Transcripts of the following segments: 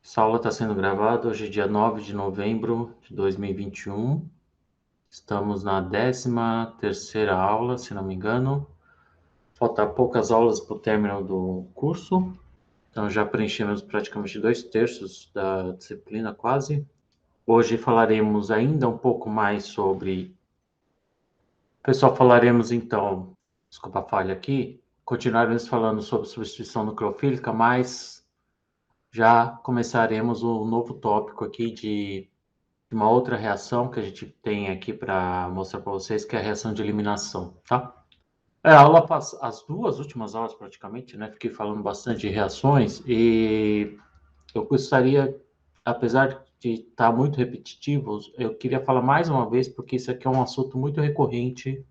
Essa aula está sendo gravada hoje, dia 9 de novembro de 2021. Estamos na 13ª aula, se não me engano. Falta poucas aulas para o término do curso. Então já preenchemos praticamente 2/3 da disciplina, quase. Hoje falaremos ainda um pouco mais sobre... Pessoal, falaremos então... Desculpa a falha aqui. Continuaremos falando sobre substituição nucleofílica, mas já começaremos o novo tópico aqui de uma outra reação que a gente tem aqui para mostrar para vocês, que é a reação de eliminação, tá? A aula, as duas últimas aulas praticamente, né? Fiquei falando bastante de reações e eu gostaria, apesar de estar muito repetitivo, eu queria falar mais uma vez, porque isso aqui é um assunto muito recorrente,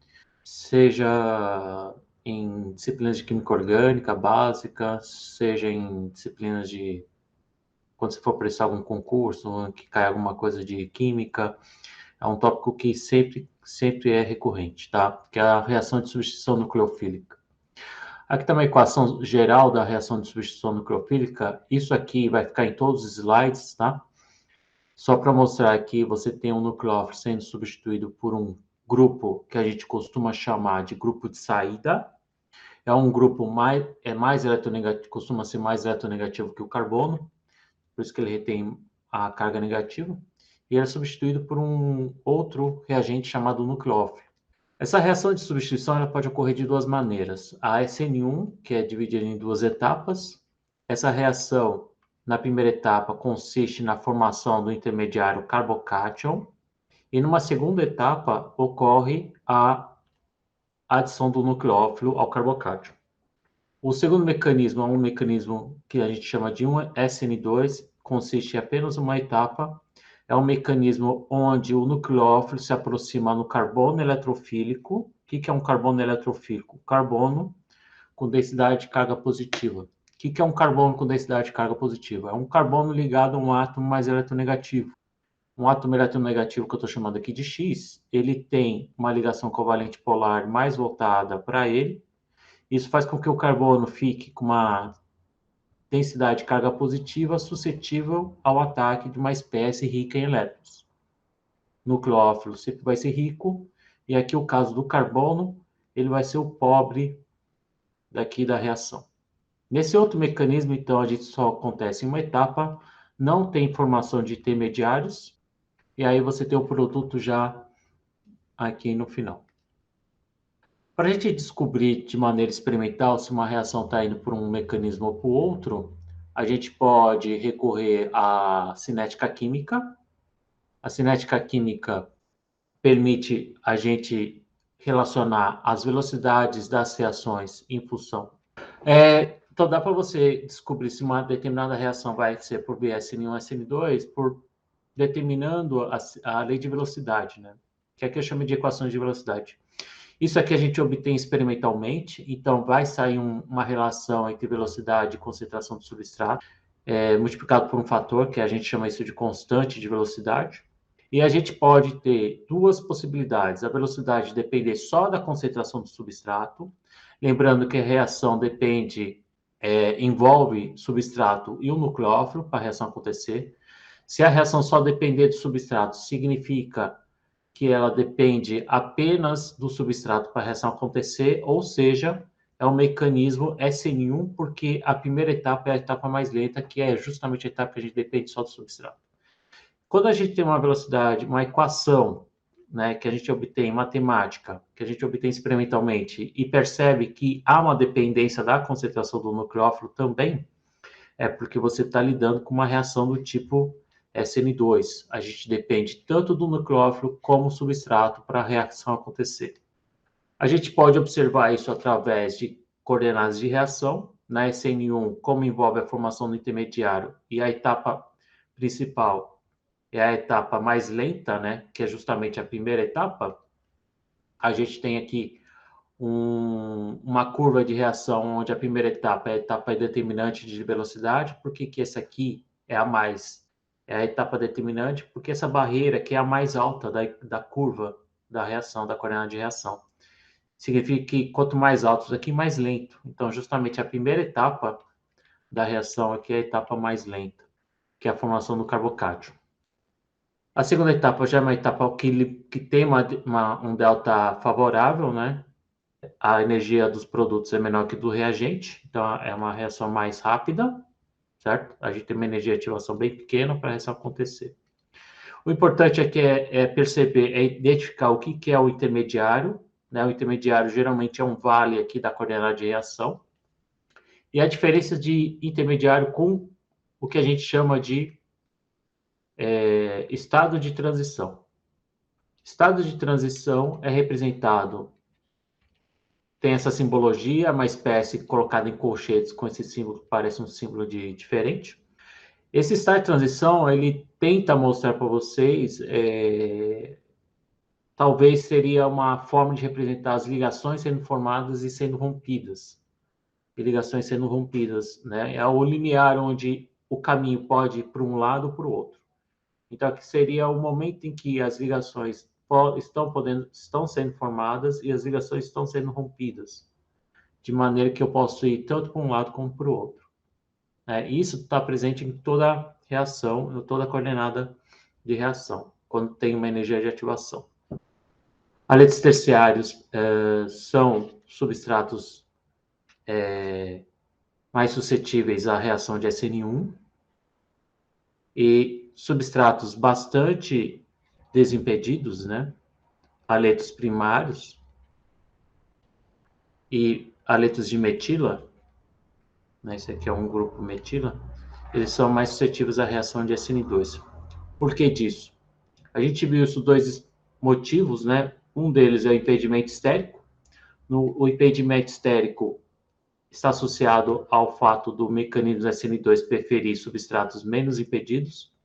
seja em disciplinas de química orgânica básica, seja em disciplinas de quando você for prestar algum concurso, que cai alguma coisa de química, é um tópico que sempre é recorrente, tá? Que é a reação de substituição nucleofílica. Aqui está uma equação geral da reação de substituição nucleofílica. Isso aqui vai ficar em todos os slides, tá? Só para mostrar que você tem um nucleófilo sendo substituído por um grupo que a gente costuma chamar de grupo de saída. É um grupo mais eletronegativo, costuma ser mais eletronegativo que o carbono, por isso que ele retém a carga negativa, e ele é substituído por um outro reagente chamado nucleófilo. Essa reação de substituição ela pode ocorrer de duas maneiras. A SN1, que é dividida em duas etapas. Essa reação, na primeira etapa, consiste na formação do intermediário carbocátion, e numa segunda etapa ocorre a adição do nucleófilo ao carbocátion. O segundo mecanismo é um mecanismo que a gente chama de um SN2, consiste em apenas uma etapa. É um mecanismo onde o nucleófilo se aproxima no carbono eletrofílico. O que é um carbono eletrofílico? Carbono com densidade de carga positiva. O que é um carbono com densidade de carga positiva? É um carbono ligado a um átomo mais eletronegativo. Um átomo eletronegativo que eu estou chamando aqui de X, ele tem uma ligação covalente polar mais voltada para ele. Isso faz com que o carbono fique com uma densidade de carga positiva suscetível ao ataque de uma espécie rica em elétrons. O nucleófilo sempre vai ser rico, e aqui o caso do carbono, ele vai ser o pobre daqui da reação. Nesse outro mecanismo, então, a gente só acontece em uma etapa, não tem formação de intermediários, e aí você tem o produto já aqui no final. Para a gente descobrir de maneira experimental se uma reação está indo por um mecanismo ou por outro, a gente pode recorrer à cinética química. A cinética química permite a gente relacionar as velocidades das reações em função. Então, dá para você descobrir se uma determinada reação vai ser por SN1 ou SN2 por determinando a lei de velocidade, né? Que aqui eu chamo de equações de velocidade. Isso aqui a gente obtém experimentalmente, então vai sair uma relação entre velocidade e concentração do substrato, multiplicado por um fator, que a gente chama isso de constante de velocidade. E a gente pode ter duas possibilidades: a velocidade depender só da concentração do substrato, lembrando que a reação envolve substrato e o nucleófilo para a reação acontecer. Se a reação só depender do substrato, significa que ela depende apenas do substrato para a reação acontecer, ou seja, é um mecanismo SN1, porque a primeira etapa é a etapa mais lenta, que é justamente a etapa que a gente depende só do substrato. Quando a gente tem uma velocidade, uma equação, né, que a gente obtém em matemática, que a gente obtém experimentalmente, e percebe que há uma dependência da concentração do nucleófilo também, é porque você está lidando com uma reação do tipo SN2. A gente depende tanto do nucleófilo como substrato para a reação acontecer. A gente pode observar isso através de coordenadas de reação. Na SN1, como envolve a formação do intermediário e a etapa principal é a etapa mais lenta, né, que é justamente a primeira etapa, a gente tem aqui uma curva de reação onde a primeira etapa é a etapa determinante de velocidade. Por que essa aqui é a etapa determinante? Porque essa barreira que é a mais alta da curva da reação, da coordenada de reação. Significa que quanto mais alto isso aqui, mais lento. Então, justamente a primeira etapa da reação aqui é a etapa mais lenta, que é a formação do carbocátion. A segunda etapa já é uma etapa que tem um delta favorável, né? A energia dos produtos é menor que do reagente, então é uma reação mais rápida, certo? A gente tem uma energia de ativação bem pequena para a reação acontecer. O importante aqui é perceber, é identificar o que é o intermediário, né? O intermediário geralmente é um vale aqui da coordenada de reação, e a diferença de intermediário com o que a gente chama de estado de transição. Estado de transição é representado, tem essa simbologia, uma espécie colocada em colchetes com esse símbolo que parece um símbolo diferente. Esse estado de transição, ele tenta mostrar para vocês, talvez seria uma forma de representar as ligações sendo formadas e sendo rompidas. E ligações sendo rompidas, né? É o linear onde o caminho pode ir para um lado ou para o outro. Então, aqui seria o momento em que as ligações estão sendo formadas e as ligações estão sendo rompidas, de maneira que eu posso ir tanto para um lado como para o outro. Isso está presente em toda reação, em toda coordenada de reação, quando tem uma energia de ativação. Aletos terciários são substratos mais suscetíveis à reação de SN1 e substratos bastante desimpedidos, né? Aletos primários e aletos de metila, né? Esse aqui é um grupo metila, eles são mais suscetíveis à reação de SN2. Por que disso? A gente viu os dois motivos, né? Um deles é o impedimento estérico. O impedimento estérico está associado ao fato do mecanismo SN2 preferir substratos menos impedidos,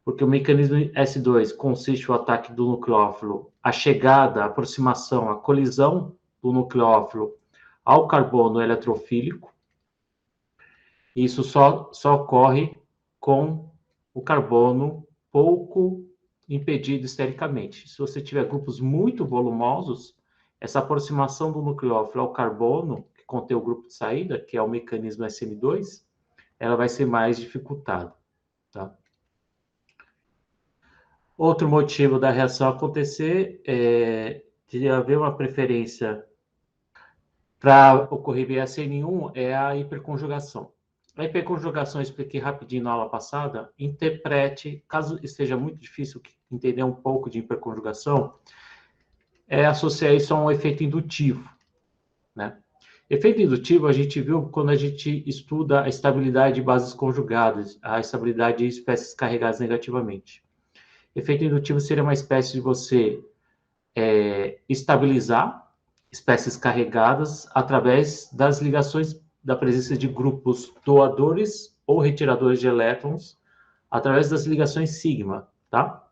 porque o mecanismo S2 consiste no ataque do nucleófilo, a chegada, a aproximação, a colisão do nucleófilo ao carbono eletrofílico. Isso só ocorre com o carbono pouco impedido estericamente. Se você tiver grupos muito volumosos, essa aproximação do nucleófilo ao carbono, que contém o grupo de saída, que é o mecanismo SN2, ela vai ser mais dificultada, tá? Outro motivo da reação acontecer é de haver uma preferência para ocorrer via SN1 é a hiperconjugação. A hiperconjugação eu expliquei rapidinho na aula passada. Interprete, caso esteja muito difícil entender um pouco de hiperconjugação, associar isso a um efeito indutivo, né? Efeito indutivo a gente viu quando a gente estuda a estabilidade de bases conjugadas, a estabilidade de espécies carregadas negativamente. Efeito indutivo seria uma espécie de você estabilizar espécies carregadas através das ligações da presença de grupos doadores ou retiradores de elétrons através das ligações sigma, tá?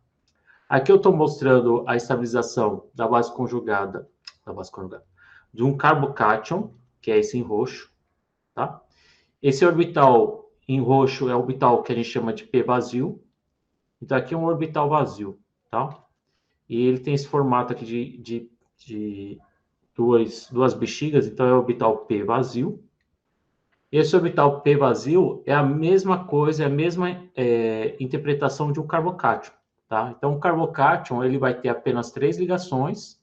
Aqui eu estou mostrando a estabilização da base conjugada, de um carbocátion, que é esse em roxo, tá? Esse orbital em roxo é o orbital que a gente chama de P vazio. Então, aqui é um orbital vazio, tá? E ele tem esse formato aqui de duas bexigas, então é o orbital P vazio. Esse orbital P vazio é a mesma coisa, é a mesma interpretação de um carbocátion, tá? Então, o carbocátion, ele vai ter apenas 3 ligações,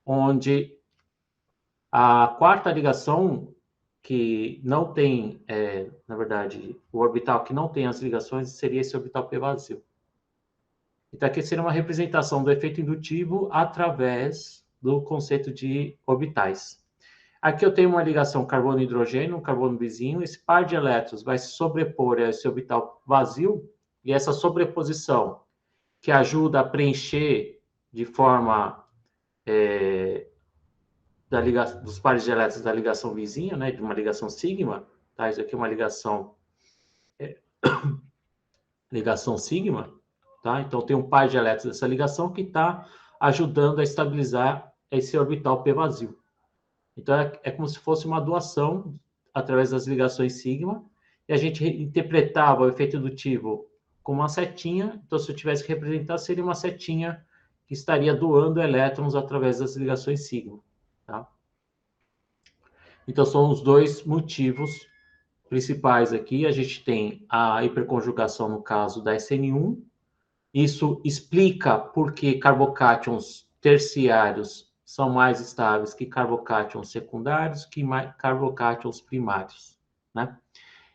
onde a quarta ligação, que não tem, na verdade, o orbital que não tem as ligações, seria esse orbital P vazio. Então, aqui seria uma representação do efeito indutivo através do conceito de orbitais. Aqui eu tenho uma ligação carbono-hidrogênio, um carbono vizinho. Esse par de elétrons vai se sobrepor a esse orbital vazio, e essa sobreposição, que ajuda a preencher de forma dos pares de elétrons da ligação vizinha, né, de uma ligação sigma, tá? Isso aqui é uma ligação sigma, tá? Então tem um par de elétrons dessa ligação que está ajudando a estabilizar esse orbital P vazio. Então é como se fosse uma doação através das ligações sigma, e a gente interpretava o efeito indutivo como uma setinha. Então, se eu tivesse que representar, seria uma setinha que estaria doando elétrons através das ligações sigma, tá? Então, são os dois motivos principais aqui, a gente tem a hiperconjugação no caso da SN1. Isso explica por que carbocátions terciários são mais estáveis que carbocátions secundários, que carbocátions primários, né?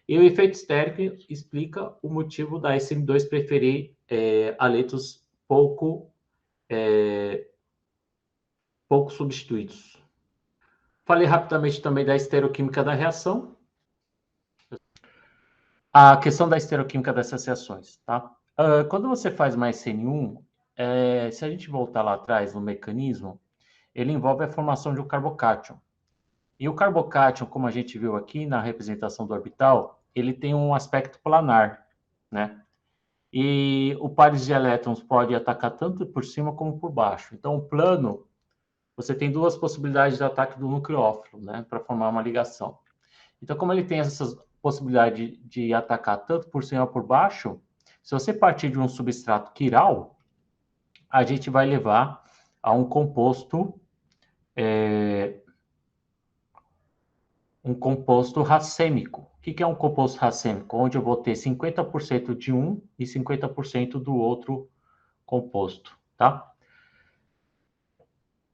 E o efeito estérico explica o motivo da SN2 preferir aletos pouco substituídos. Falei rapidamente também da estereoquímica da reação. A questão da estereoquímica dessas reações, tá? Quando você faz mais SN1, se a gente voltar lá atrás no mecanismo, ele envolve a formação de um carbocátion. E o carbocátion, como a gente viu aqui na representação do orbital, ele tem um aspecto planar, né? E o pares de elétrons pode atacar tanto por cima como por baixo. Então, o plano, você tem duas possibilidades de ataque do nucleófilo, né? Para formar uma ligação. Então, como ele tem essas possibilidades de atacar tanto por cima como por baixo, se você partir de um substrato quiral, a gente vai levar a um composto racêmico. O que é um composto racêmico? Onde eu vou ter 50% de um e 50% do outro composto, tá?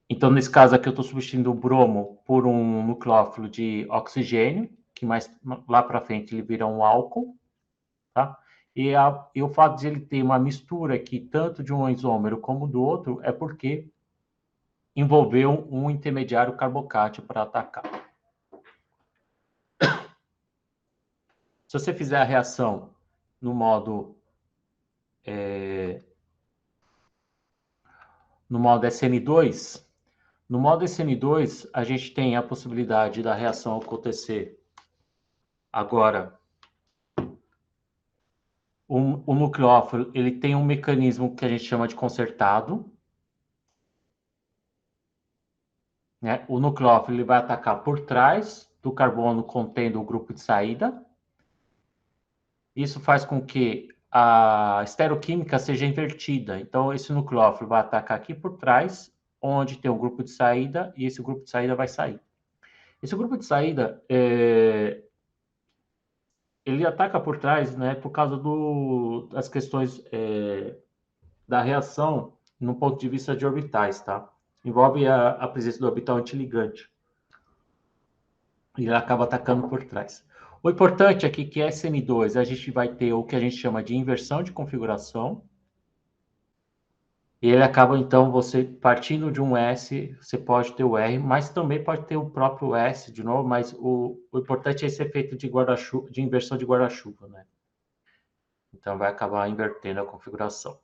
Então, nesse caso aqui, eu estou substituindo o bromo por um nucleófilo de oxigênio, que mais lá para frente ele vira um álcool, tá? E o fato de ele ter uma mistura aqui, tanto de um isômero como do outro, é porque envolveu um intermediário carbocátil para atacar. Se você fizer a reação no modo SN2, no modo SN2, a gente tem a possibilidade da reação acontecer agora. O nucleófilo, ele tem um mecanismo que a gente chama de concertado, né? O nucleófilo ele vai atacar por trás do carbono contendo o grupo de saída. Isso faz com que a estereoquímica seja invertida. Então, esse nucleófilo vai atacar aqui por trás, onde tem um grupo de saída, e esse grupo de saída vai sair. Esse grupo de saída, ele ataca por trás, né, por causa das questões da reação no ponto de vista de orbitais, tá? Envolve a presença do orbital antiligante. E ele acaba atacando por trás. O importante aqui é que SN2 a gente vai ter o que a gente chama de inversão de configuração. E ele acaba, então, você partindo de um S, você pode ter o R, mas também pode ter o próprio S de novo, mas o importante é esse efeito de inversão de guarda-chuva, né? Então, vai acabar invertendo a configuração.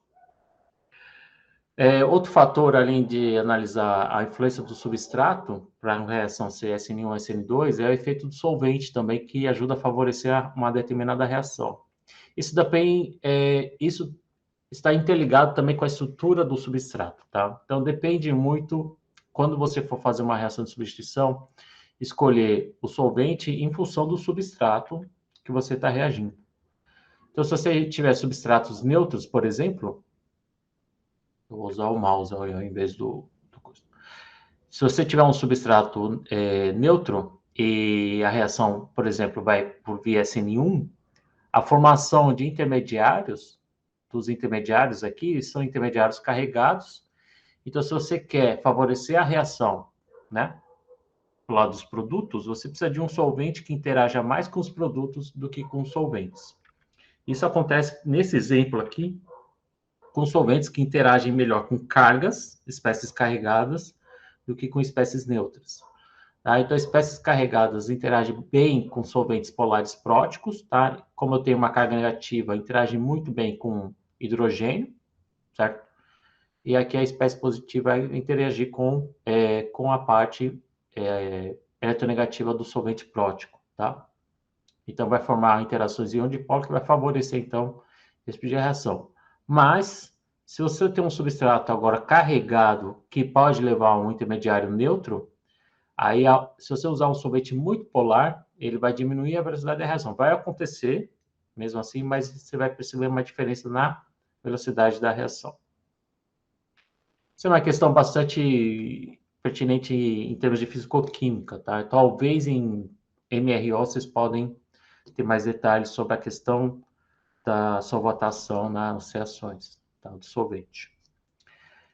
Outro fator, além de analisar a influência do substrato para a reação SN1 ou SN2, é o efeito do solvente também, que ajuda a favorecer uma determinada reação. Isso está interligado também com a estrutura do substrato, tá? Então, depende muito, quando você for fazer uma reação de substituição, escolher o solvente em função do substrato que você está reagindo. Então, se você tiver substratos neutros, por exemplo, eu vou usar o mouse ao invés do se você tiver um substrato neutro e a reação, por exemplo, vai por via SN1, a formação de intermediários, dos intermediários aqui, são intermediários carregados. Então, se você quer favorecer a reação, né, do lado dos produtos, você precisa de um solvente que interaja mais com os produtos do que com os solventes. Isso acontece nesse exemplo aqui, com solventes que interagem melhor com cargas, espécies carregadas, do que com espécies neutras. Tá? Então, espécies carregadas interagem bem com solventes polares próticos, tá? Como eu tenho uma carga negativa, interagem muito bem com hidrogênio, certo? E aqui a espécie positiva vai interagir com a parte eletronegativa do solvente prótico, tá? Então, vai formar interações íon-dipolo que vai favorecer, então, esse tipo de reação. Mas, se você tem um substrato agora carregado, que pode levar a um intermediário neutro, aí, se você usar um solvente muito polar, ele vai diminuir a velocidade da reação. Vai acontecer, mesmo assim, mas você vai perceber uma diferença na velocidade da reação. Isso é uma questão bastante pertinente em termos de fisicoquímica, tá? Talvez em MRO vocês podem tem mais detalhes sobre a questão da solvatação nas reações, tá, do solvente.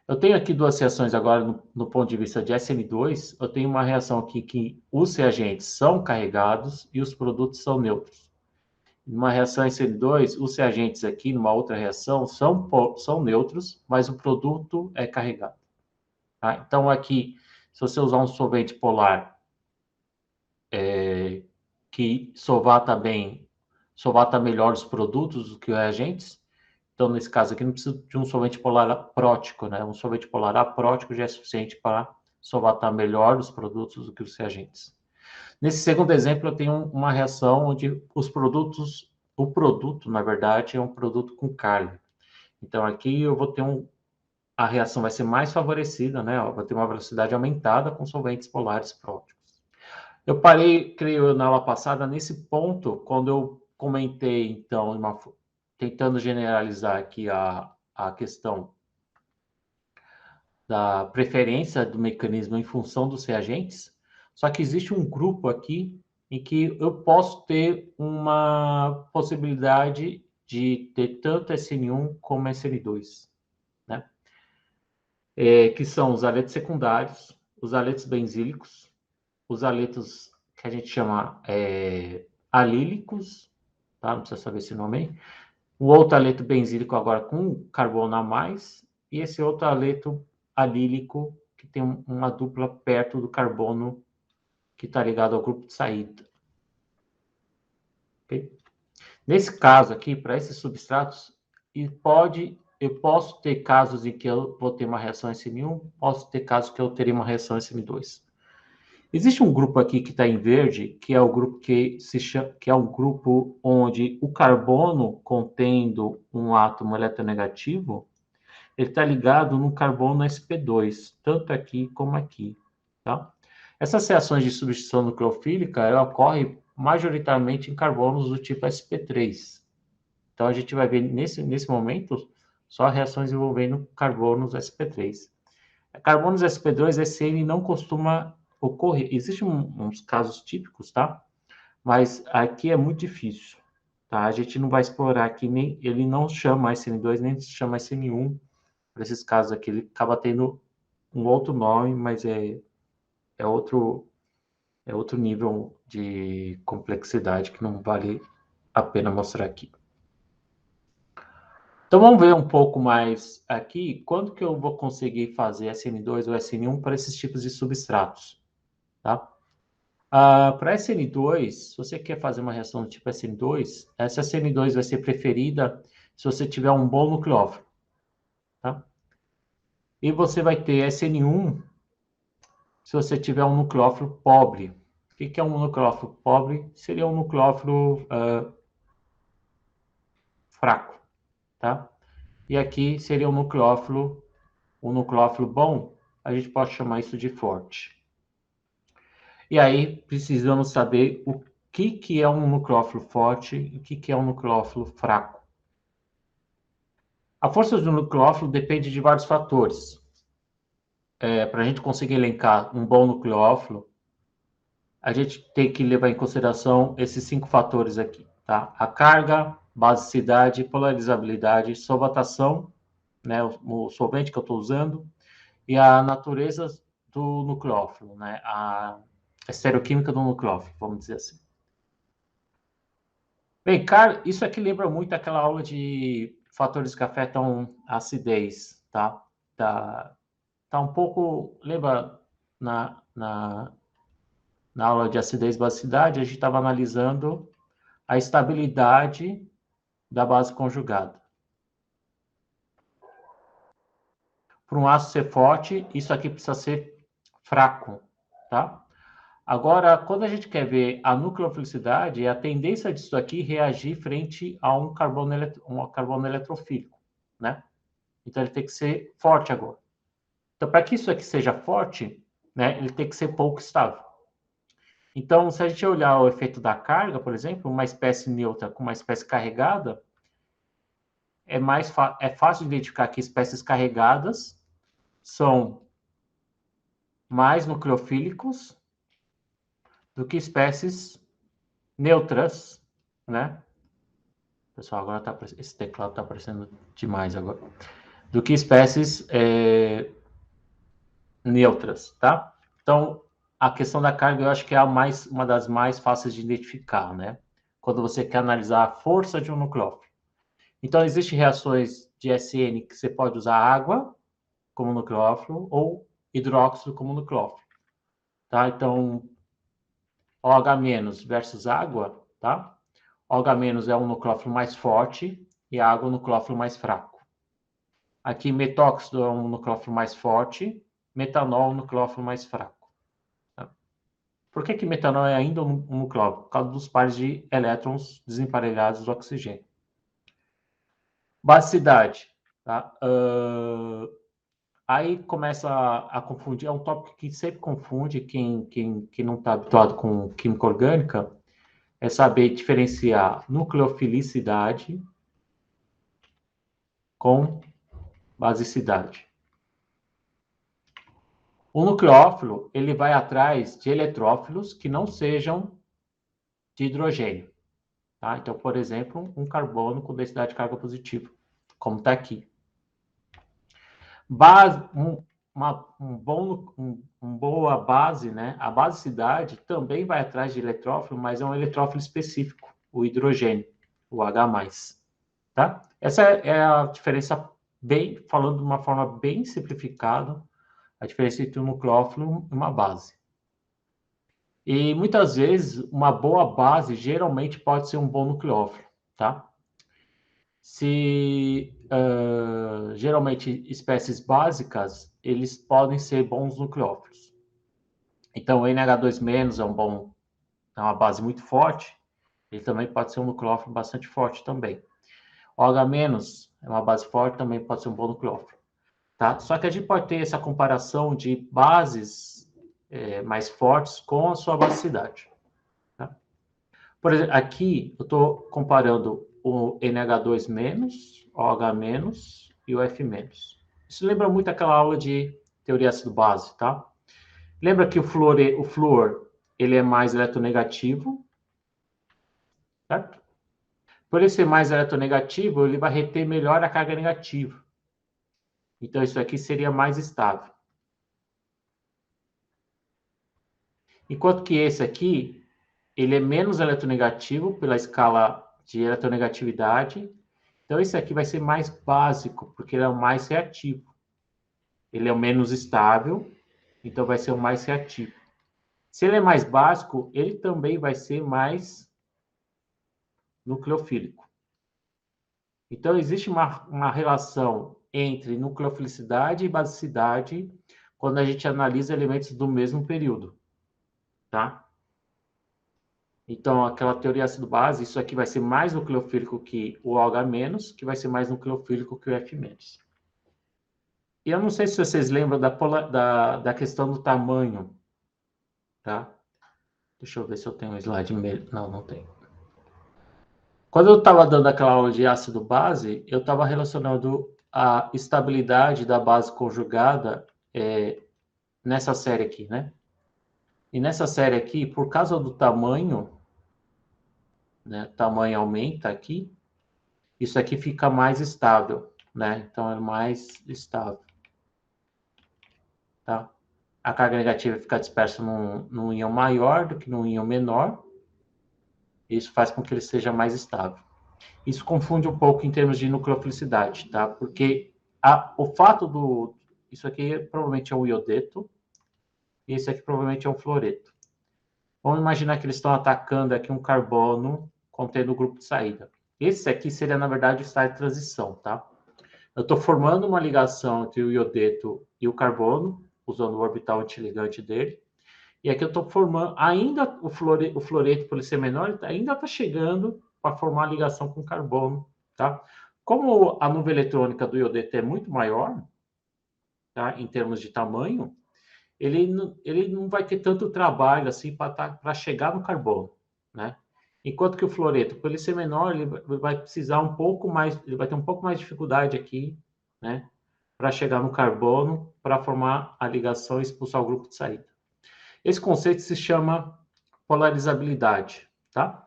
Eu tenho aqui duas reações agora no ponto de vista de SN2. Eu tenho uma reação aqui que os reagentes são carregados e os produtos são neutros. Numa reação SN2, os reagentes aqui, numa outra reação, são neutros, mas o produto é carregado. Tá? Então, aqui, se você usar um solvente polar que solvata melhor os produtos do que os reagentes, então, nesse caso aqui, não precisa de um solvente polar aprótico, né? Um solvente polar aprótico já é suficiente para solvatar melhor os produtos do que os reagentes. Nesse segundo exemplo, eu tenho uma reação onde o produto, na verdade, é um produto com carga. Então, aqui eu vou ter a reação vai ser mais favorecida, né? Vai ter uma velocidade aumentada com solventes polares próticos. Eu parei, creio, na aula passada, nesse ponto, quando eu comentei, então, tentando generalizar aqui a questão da preferência do mecanismo em função dos reagentes, só que existe um grupo aqui em que eu posso ter uma possibilidade de ter tanto SN1 como SN2, né? Que são os aletos secundários, os aletos benzílicos, os aletos que a gente chama alílicos, tá? Não precisa saber esse nome aí. O outro aleto benzílico agora com carbono a mais, e esse outro aleto alílico que tem uma dupla perto do carbono que está ligado ao grupo de saída. Okay? Nesse caso aqui, para esses substratos, eu posso ter casos em que eu vou ter uma reação SN1, posso ter casos que eu teria uma reação SN2. Existe um grupo aqui que está em verde, que é o grupo que é um grupo onde o carbono contendo um átomo eletronegativo, ele está ligado no carbono sp2, tanto aqui como aqui, tá? Essas reações de substituição nucleofílica, ela ocorre majoritariamente em carbonos do tipo sp3. Então, a gente vai ver nesse momento só reações envolvendo carbonos sp3. Carbonos sp2, esse ele não costuma ocorrer. Existem uns casos típicos, tá? Mas aqui é muito difícil, tá? A gente não vai explorar aqui, ele não chama SN2, nem chama SN1. Para esses casos aqui, ele acaba tendo um outro nome, mas é outro nível de complexidade que não vale a pena mostrar aqui. Então, vamos ver um pouco mais aqui, quando que eu vou conseguir fazer SN2 ou SN1 para esses tipos de substratos, tá? Para SN2, se você quer fazer uma reação do tipo SN2, essa SN2 vai ser preferida se você tiver um bom nucleófilo, tá? E você vai ter SN1 se você tiver um nucleófilo pobre. O que é um nucleófilo pobre? Seria um nucleófilo fraco, tá? E aqui seria um nucleófilo bom, a gente pode chamar isso de forte. E aí precisamos saber o que é um nucleófilo forte e o que é um nucleófilo fraco. A força do nucleófilo depende de vários fatores. Para a gente conseguir elencar um bom nucleófilo, a gente tem que levar em consideração esses 5 fatores aqui, tá? A carga, basicidade, polarizabilidade, solvatação, né, o solvente que eu estou usando, e a natureza do nucleófilo, né, a estereoquímica do nucleófilo, vamos dizer assim. Bem, cara, isso aqui lembra muito aquela aula de fatores que afetam a acidez, tá? Tá um pouco, lembra na aula de acidez e basicidade, a gente estava analisando a estabilidade da base conjugada. Para um ácido ser forte, isso aqui precisa ser fraco, tá? Agora, quando a gente quer ver a nucleofilicidade, é a tendência disso aqui reagir frente a um carbono eletrofílico, né? Então, ele tem que ser forte agora. Então, para que isso aqui seja forte, né, ele tem que ser pouco estável. Então, se a gente olhar o efeito da carga, por exemplo, uma espécie neutra com uma espécie carregada, é fácil identificar que espécies carregadas são mais nucleofílicos do que espécies neutras né? Pessoal, agora esse teclado está aparecendo demais agora. Do que espécies neutras, tá? Então, a questão da carga eu acho que é uma das mais fáceis de identificar, né? Quando você quer analisar a força de um nucleófilo. Então, existem reações de SN que você pode usar água como nucleófilo ou hidróxido como nucleófilo, tá? Então, OH- versus água, tá? OH- é um nucleófilo mais forte e a água é um nucleófilo mais fraco. Aqui, metóxido é um nucleófilo mais forte, metanol é um nucleófilo mais fraco. Tá? Por que metanol é ainda um nucleófilo? Por causa dos pares de elétrons desemparelhados do oxigênio. Basicidade. Tá? Aí começa a confundir, é um tópico que sempre confunde quem não está habituado com química orgânica, é saber diferenciar nucleofilicidade com basicidade. O nucleófilo, ele vai atrás de eletrófilos que não sejam de hidrogênio. Tá? Então, por exemplo, um carbono com densidade de carga positiva, como está aqui. Boa base, né? A basicidade também vai atrás de eletrófilo, mas é um eletrófilo específico, o hidrogênio, o H+. Tá? Essa é a diferença, falando de uma forma bem simplificada, a diferença entre um nucleófilo e uma base. E muitas vezes, uma boa base geralmente pode ser um bom nucleófilo, tá? Geralmente espécies básicas, eles podem ser bons nucleófilos. Então, o NH2- é uma base muito forte, ele também pode ser um nucleófilo bastante forte também. O H- é uma base forte, também pode ser um bom nucleófilo. Tá? Só que a gente pode ter essa comparação de bases mais fortes com a sua basicidade. Tá? Por exemplo, aqui eu estou comparando o NH2-, OH- e o F-. Isso lembra muito aquela aula de teoria ácido-base, tá? Lembra que o flúor ele é mais eletronegativo, certo? Por ele ser mais eletronegativo, ele vai reter melhor a carga negativa. Então, isso aqui seria mais estável. Enquanto que esse aqui, ele é menos eletronegativo pela escala de eletronegatividade. Então, esse aqui vai ser mais básico, porque ele é o mais reativo. Ele é o menos estável, então vai ser o mais reativo. Se ele é mais básico, ele também vai ser mais nucleofílico. Então, existe uma relação entre nucleofilicidade e basicidade quando a gente analisa elementos do mesmo período, tá? Então, aquela teoria ácido-base, isso aqui vai ser mais nucleofílico que o OH-, que vai ser mais nucleofílico que o F-. E eu não sei se vocês lembram da questão do tamanho, tá? Deixa eu ver se eu tenho um slide mesmo. Não, não tenho. Quando eu estava dando aquela aula de ácido-base, eu estava relacionando a estabilidade da base conjugada nessa série aqui, né? E nessa série aqui, por causa do tamanho, né? O tamanho aumenta aqui, isso aqui fica mais estável, né? Então é mais estável, tá? A carga negativa fica dispersa num íon maior do que num íon menor. Isso faz com que ele seja mais estável. Isso confunde um pouco em termos de nucleofilicidade, tá? Porque o fato do... Isso aqui provavelmente é um iodeto, e esse aqui provavelmente é um fluoreto. Vamos imaginar que eles estão atacando aqui um carbono contendo o grupo de saída. Esse aqui seria, na verdade, o estado de transição, tá? Eu estou formando uma ligação entre o iodeto e o carbono, usando o orbital antiligante dele. E aqui eu estou formando, ainda o fluoreto, por ele ser menor, ainda está chegando para formar a ligação com o carbono, tá? Como a nuvem eletrônica do iodeto é muito maior, tá, em termos de tamanho, ele não vai ter tanto trabalho assim para chegar no carbono, né? Enquanto que o fluoreto, por ele ser menor, ele vai precisar um pouco mais, ele vai ter um pouco mais de dificuldade aqui, né? Para chegar no carbono, para formar a ligação e expulsar o grupo de saída. Esse conceito se chama polarizabilidade, tá?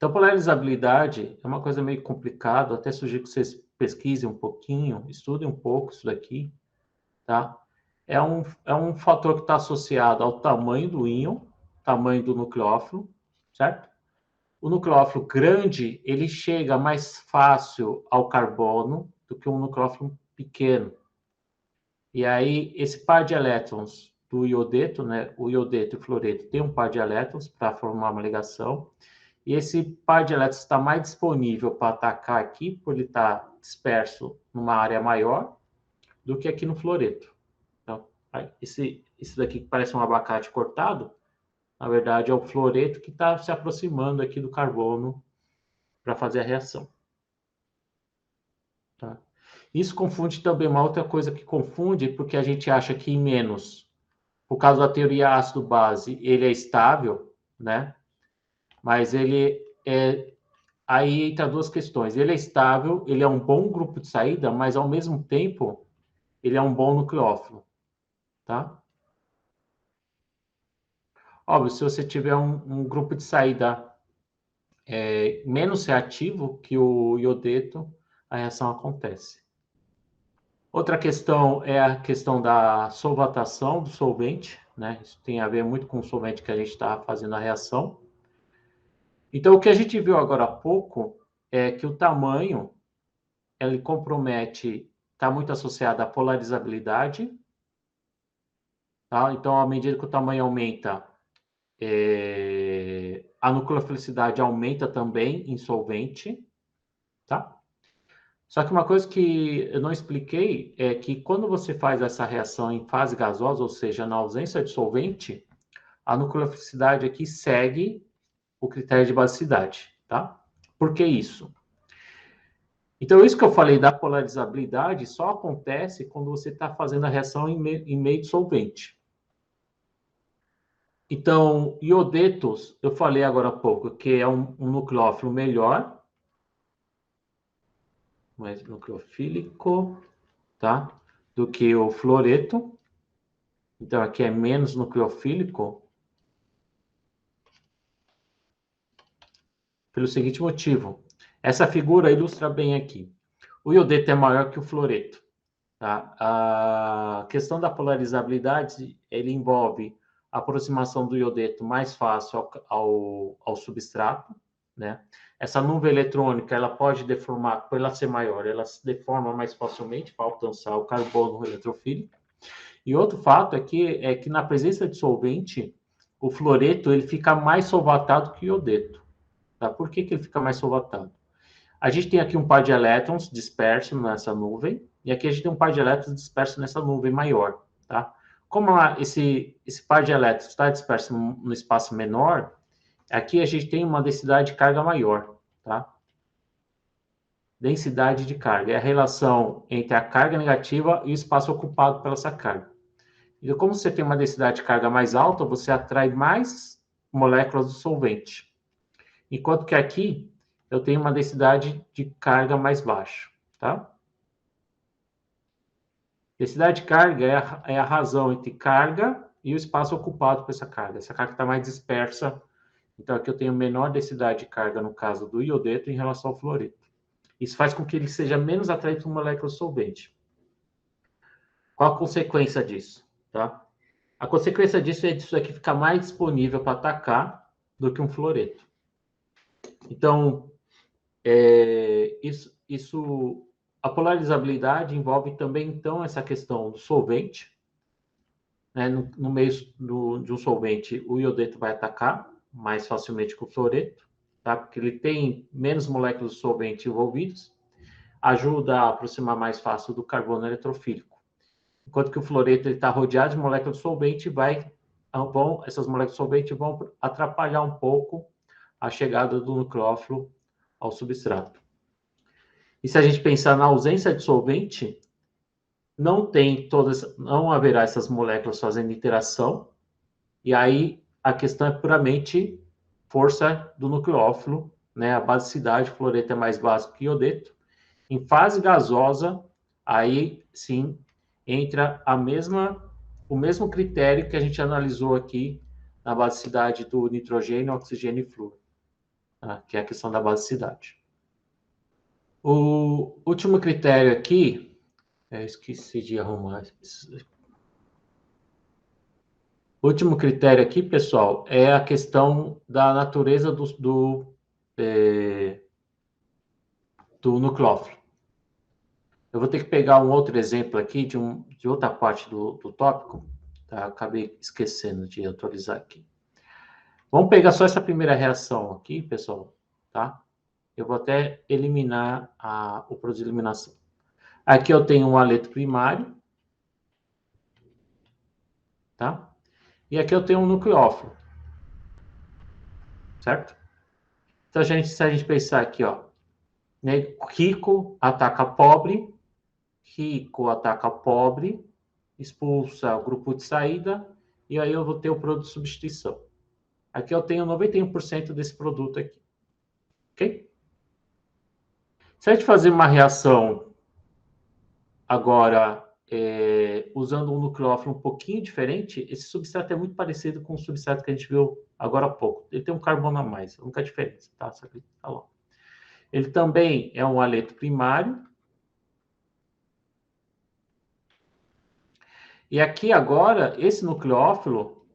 Então, polarizabilidade é uma coisa meio complicada, até sugiro que vocês pesquisem um pouquinho, estudem um pouco isso daqui, tá? É um fator que está associado ao tamanho do íon, tamanho do nucleófilo, certo? O nucleófilo grande, ele chega mais fácil ao carbono do que um nucleófilo pequeno. E aí, esse par de elétrons do iodeto, né? O iodeto e o fluoreto tem um par de elétrons para formar uma ligação. E esse par de elétrons está mais disponível para atacar aqui, por ele estar disperso numa área maior, do que aqui no fluoreto. Então, esse daqui que parece um abacate cortado, na verdade é o fluoreto que está se aproximando aqui do carbono para fazer a reação. Tá? Isso confunde também uma outra coisa que confunde, porque a gente acha que em menos, por causa da teoria ácido-base, ele é estável, né? Mas ele é... Aí entra duas questões. Ele é estável, ele é um bom grupo de saída, mas ao mesmo tempo ele é um bom nucleófilo, tá? Óbvio, se você tiver um grupo de saída menos reativo que o iodeto, a reação acontece. Outra questão é a questão da solvatação do solvente, né? Isso tem a ver muito com o solvente que a gente está fazendo a reação. Então, o que a gente viu agora há pouco é que o tamanho, ele compromete, está muito associado à polarizabilidade, tá? Então, à medida que o tamanho aumenta, a nucleofilicidade aumenta também em solvente, tá? Só que uma coisa que eu não expliquei é que quando você faz essa reação em fase gasosa, ou seja, na ausência de solvente, a nucleofilicidade aqui segue o critério de basicidade, tá? Por que isso? Então, isso que eu falei da polarizabilidade só acontece quando você está fazendo a reação em meio de solvente. Então, iodetos, eu falei agora há pouco, que é um nucleófilo melhor, mais nucleofílico, tá? Do que o fluoreto. Então, aqui é menos nucleofílico, pelo seguinte motivo. Essa figura ilustra bem aqui. O iodeto é maior que o fluoreto. Tá? A questão da polarizabilidade, ele envolve a aproximação do iodeto mais fácil ao substrato, né? Essa nuvem eletrônica, ela pode deformar, por ela ser maior, ela se deforma mais facilmente para alcançar o carbono eletrofílico. E outro fato é que na presença de solvente, o fluoreto ele fica mais solvatado que o iodeto. Tá? Por que ele fica mais solvatado? A gente tem aqui um par de elétrons disperso nessa nuvem, e aqui a gente tem um par de elétrons disperso nessa nuvem maior, tá? Como esse par de elétrons está disperso no espaço menor, aqui a gente tem uma densidade de carga maior, tá? Densidade de carga é a relação entre a carga negativa e o espaço ocupado pela essa carga. Então, como você tem uma densidade de carga mais alta, você atrai mais moléculas do solvente. Enquanto que aqui eu tenho uma densidade de carga mais baixa, tá? Densidade de carga é a razão entre carga e o espaço ocupado por essa carga. Essa carga está mais dispersa, então aqui eu tenho menor densidade de carga no caso do iodeto em relação ao fluoreto. Isso faz com que ele seja menos atraído por molécula solvente. Qual a consequência disso? Tá? A consequência disso é disso aqui ficar mais disponível para atacar do que um fluoreto. Então, a polarizabilidade envolve também, então, essa questão do solvente. Né? No meio de um solvente, o iodeto vai atacar mais facilmente que o fluoreto, tá? Porque ele tem menos moléculas de solvente envolvidas, ajuda a aproximar mais fácil do carbono eletrofílico. Enquanto que o fluoreto está rodeado de moléculas de solvente, essas moléculas de solvente vão atrapalhar um pouco a chegada do nucleófilo ao substrato. E se a gente pensar na ausência de solvente, não haverá essas moléculas fazendo interação, e aí a questão é puramente força do nucleófilo, né? A basicidade, o fluoreto é mais básico que o iodeto. Em fase gasosa, aí sim entra o mesmo critério que a gente analisou aqui na basicidade do nitrogênio, oxigênio e flúor. tá? Que é a questão da basicidade. O último critério aqui, eu esqueci de arrumar. O último critério aqui, pessoal, é a questão da natureza do nucleófilo. Eu vou ter que pegar um outro exemplo aqui de outra parte do tópico. Tá? Acabei esquecendo de atualizar aqui. Vamos pegar só essa primeira reação aqui, pessoal. Tá? Eu vou até eliminar o produto de eliminação. Aqui eu tenho um haleto primário. Tá? E aqui eu tenho um nucleófilo. Certo? Então, se a gente pensar aqui, ó, né, rico ataca pobre, rico ataca pobre, expulsa o grupo de saída, e aí eu vou ter o produto de substituição. Aqui eu tenho 91% desse produto aqui. Ok? Se a gente fazer uma reação agora usando um nucleófilo um pouquinho diferente, esse substrato é muito parecido com o substrato que a gente viu agora há pouco. Ele tem um carbono a mais, a única diferença, tá? Só que tá lá. Ele também é um haleto primário. E aqui agora, esse nucleófilo,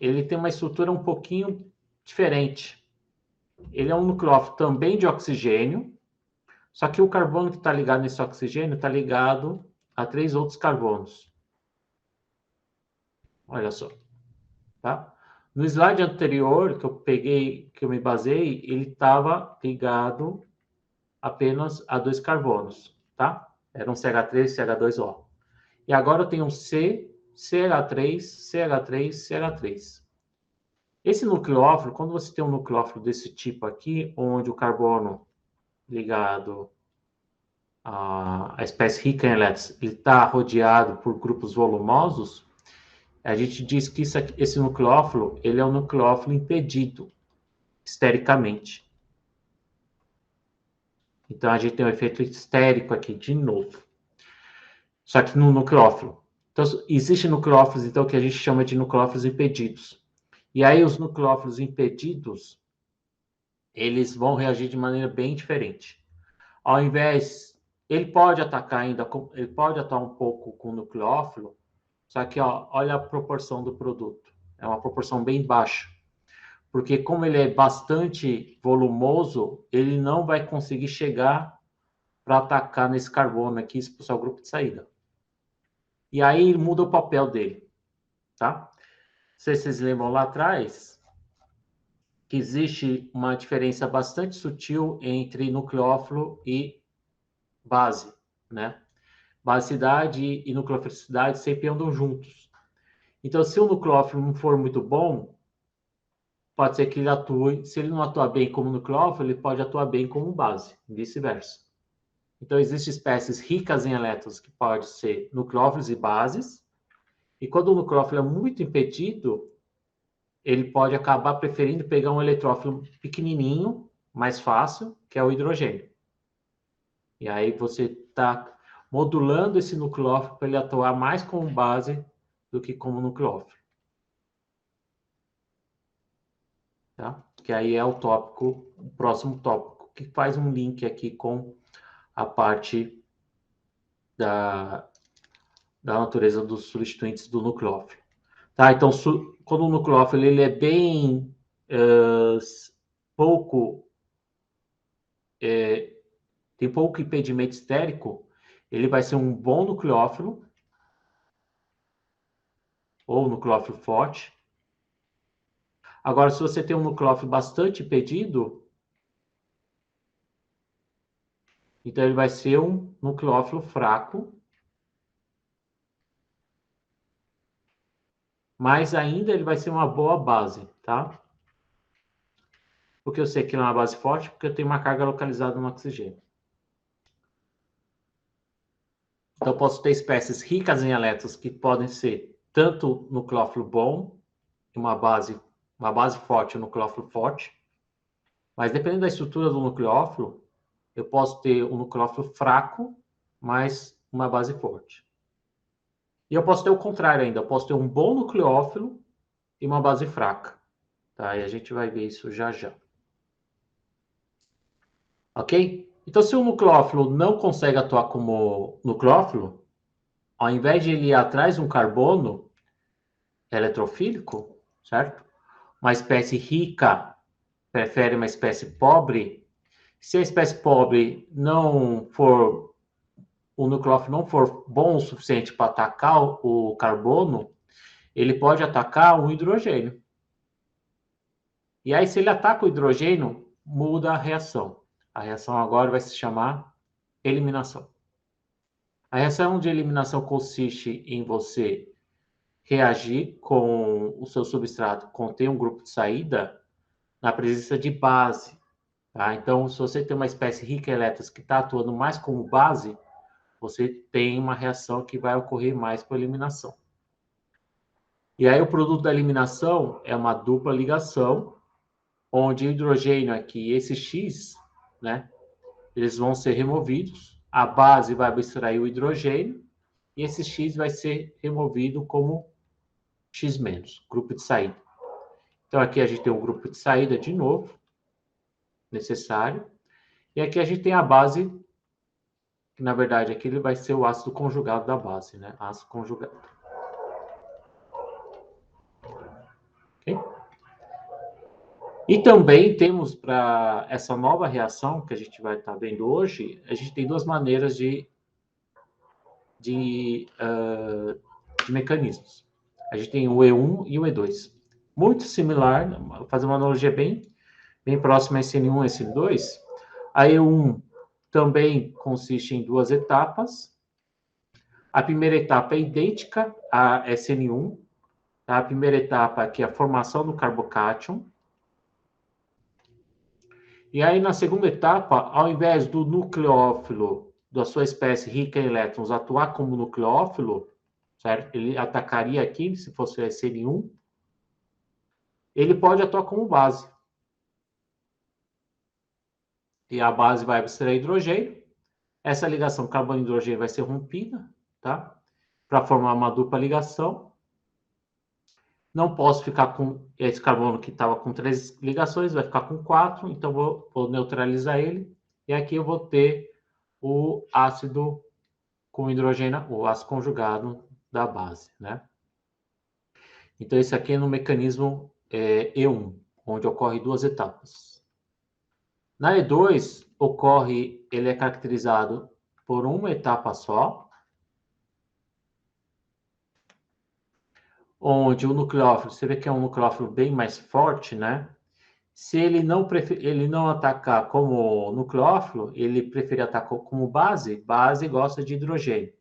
ele tem uma estrutura um pouquinho diferente. Ele é um nucleófilo também de oxigênio, só que o carbono que está ligado nesse oxigênio está ligado a 3 outros carbonos. Olha só. Tá? No slide anterior que eu peguei, que eu me baseei, ele estava ligado apenas a 2 carbonos, tá? Era um CH3 e CH2O. E agora eu tenho um C, CH3, CH3, CH3. Esse nucleófilo, quando você tem um nucleófilo desse tipo aqui, onde o carbono ligado à espécie rica em elétrons, ele está rodeado por grupos volumosos, a gente diz que esse nucleófilo, ele é um nucleófilo impedido, estericamente. Então, a gente tem um efeito estérico aqui, de novo. Só que no nucleófilo. Então, existem nucleófilos, então, que a gente chama de nucleófilos impedidos. E aí, os nucleófilos impedidos, eles vão reagir de maneira bem diferente. Ao invés, ele pode atacar ainda, ele pode atuar um pouco com o nucleófilo, só que, ó, olha a proporção do produto. É uma proporção bem baixa. Porque como ele é bastante volumoso, ele não vai conseguir chegar para atacar nesse carbono aqui e expulsar o grupo de saída. E aí ele muda o papel dele, tá? Não sei se vocês lembram lá atrás que existe uma diferença bastante sutil entre nucleófilo e base, né? Basicidade e nucleofilicidade sempre andam juntos. Então, se o nucleófilo não for muito bom, pode ser que ele atue, se ele não atuar bem como nucleófilo, ele pode atuar bem como base, e vice-versa. Então, existem espécies ricas em elétrons que podem ser nucleófilos e bases, e quando o nucleófilo é muito impedido, ele pode acabar preferindo pegar um eletrófilo pequenininho, mais fácil, que é o hidrogênio. E aí você está modulando esse nucleófilo para ele atuar mais como base do que como nucleófilo. Tá? Que aí é o tópico, o próximo tópico, que faz um link aqui com a parte da natureza dos substituintes do nucleófilo. Tá? Então, quando o nucleófilo ele é bem pouco, tem pouco impedimento estérico, ele vai ser um bom nucleófilo, ou nucleófilo forte. Agora, se você tem um nucleófilo bastante impedido, então ele vai ser um nucleófilo fraco, mas ainda ele vai ser uma boa base, tá? Porque eu sei que ele é uma base forte, porque eu tenho uma carga localizada no oxigênio. Então, eu posso ter espécies ricas em elétrons que podem ser tanto nucleófilo bom, uma base forte, um nucleófilo forte, mas dependendo da estrutura do nucleófilo, eu posso ter um nucleófilo fraco, mas uma base forte. E eu posso ter o contrário ainda, eu posso ter um bom nucleófilo e uma base fraca. tá? E a gente vai ver isso já já. Ok? Então, se o nucleófilo não consegue atuar como nucleófilo, ao invés de ele ir atrás de um carbono eletrofílico, certo? Uma espécie rica prefere uma espécie pobre. Se a espécie pobre não for, o nucleófilo não for bom o suficiente para atacar o carbono, ele pode atacar o hidrogênio. E aí, se ele ataca o hidrogênio, muda a reação. A reação agora vai se chamar eliminação. A reação de eliminação consiste em você reagir com o seu substrato contém um grupo de saída na presença de base. Tá? Então, se você tem uma espécie rica em elétrons que está atuando mais como base, você tem uma reação que vai ocorrer mais por eliminação. E aí o produto da eliminação é uma dupla ligação, onde o hidrogênio aqui, esse X, né, eles vão ser removidos, a base vai abstrair o hidrogênio, e esse X vai ser removido como X-, grupo de saída. Então aqui a gente tem um grupo de saída de novo, necessário, e aqui a gente tem a base, que na verdade aqui ele vai ser o ácido conjugado da base, né? Ácido conjugado. Okay? E também temos para essa nova reação que a gente vai estar vendo hoje, a gente tem duas maneiras de mecanismos. A gente tem o E1 e o E2. Muito similar, vou fazer uma analogia bem próxima a SN1 e SN2. A E1 também consiste em duas etapas. A primeira etapa é idêntica à SN1. Tá? A primeira etapa aqui é a formação do carbocátion. E aí, na segunda etapa, ao invés do nucleófilo da sua espécie rica em elétrons atuar como nucleófilo, certo? Ele atacaria aqui, se fosse a SN1, ele pode atuar como base. E a base vai abstrair hidrogênio. Essa ligação carbono-hidrogênio vai ser rompida, tá? Para formar uma dupla ligação. Não posso ficar com esse carbono que estava com 3 ligações, vai ficar com 4, então vou neutralizar ele. E aqui eu vou ter o ácido com hidrogênio, o ácido conjugado da base, né? Então, esse aqui é no mecanismo E1, onde ocorre duas etapas. Na E2, ele é caracterizado por uma etapa só, onde o nucleófilo, você vê que é um nucleófilo bem mais forte, né? Se ele não atacar como nucleófilo, ele prefere atacar como base, base gosta de hidrogênio.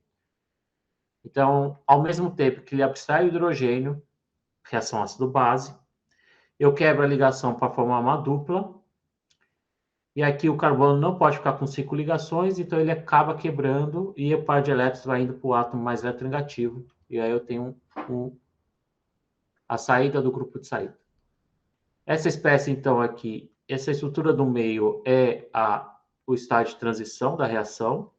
Então, ao mesmo tempo que ele abstrai o hidrogênio, reação ácido-base, eu quebro a ligação para formar uma dupla, e aqui o carbono não pode ficar com 5 ligações, então ele acaba quebrando e o par de elétrons vai indo para o átomo mais eletronegativo, e aí eu tenho a saída do grupo de saída. Essa espécie, então, aqui, essa estrutura do meio é o estágio de transição da reação,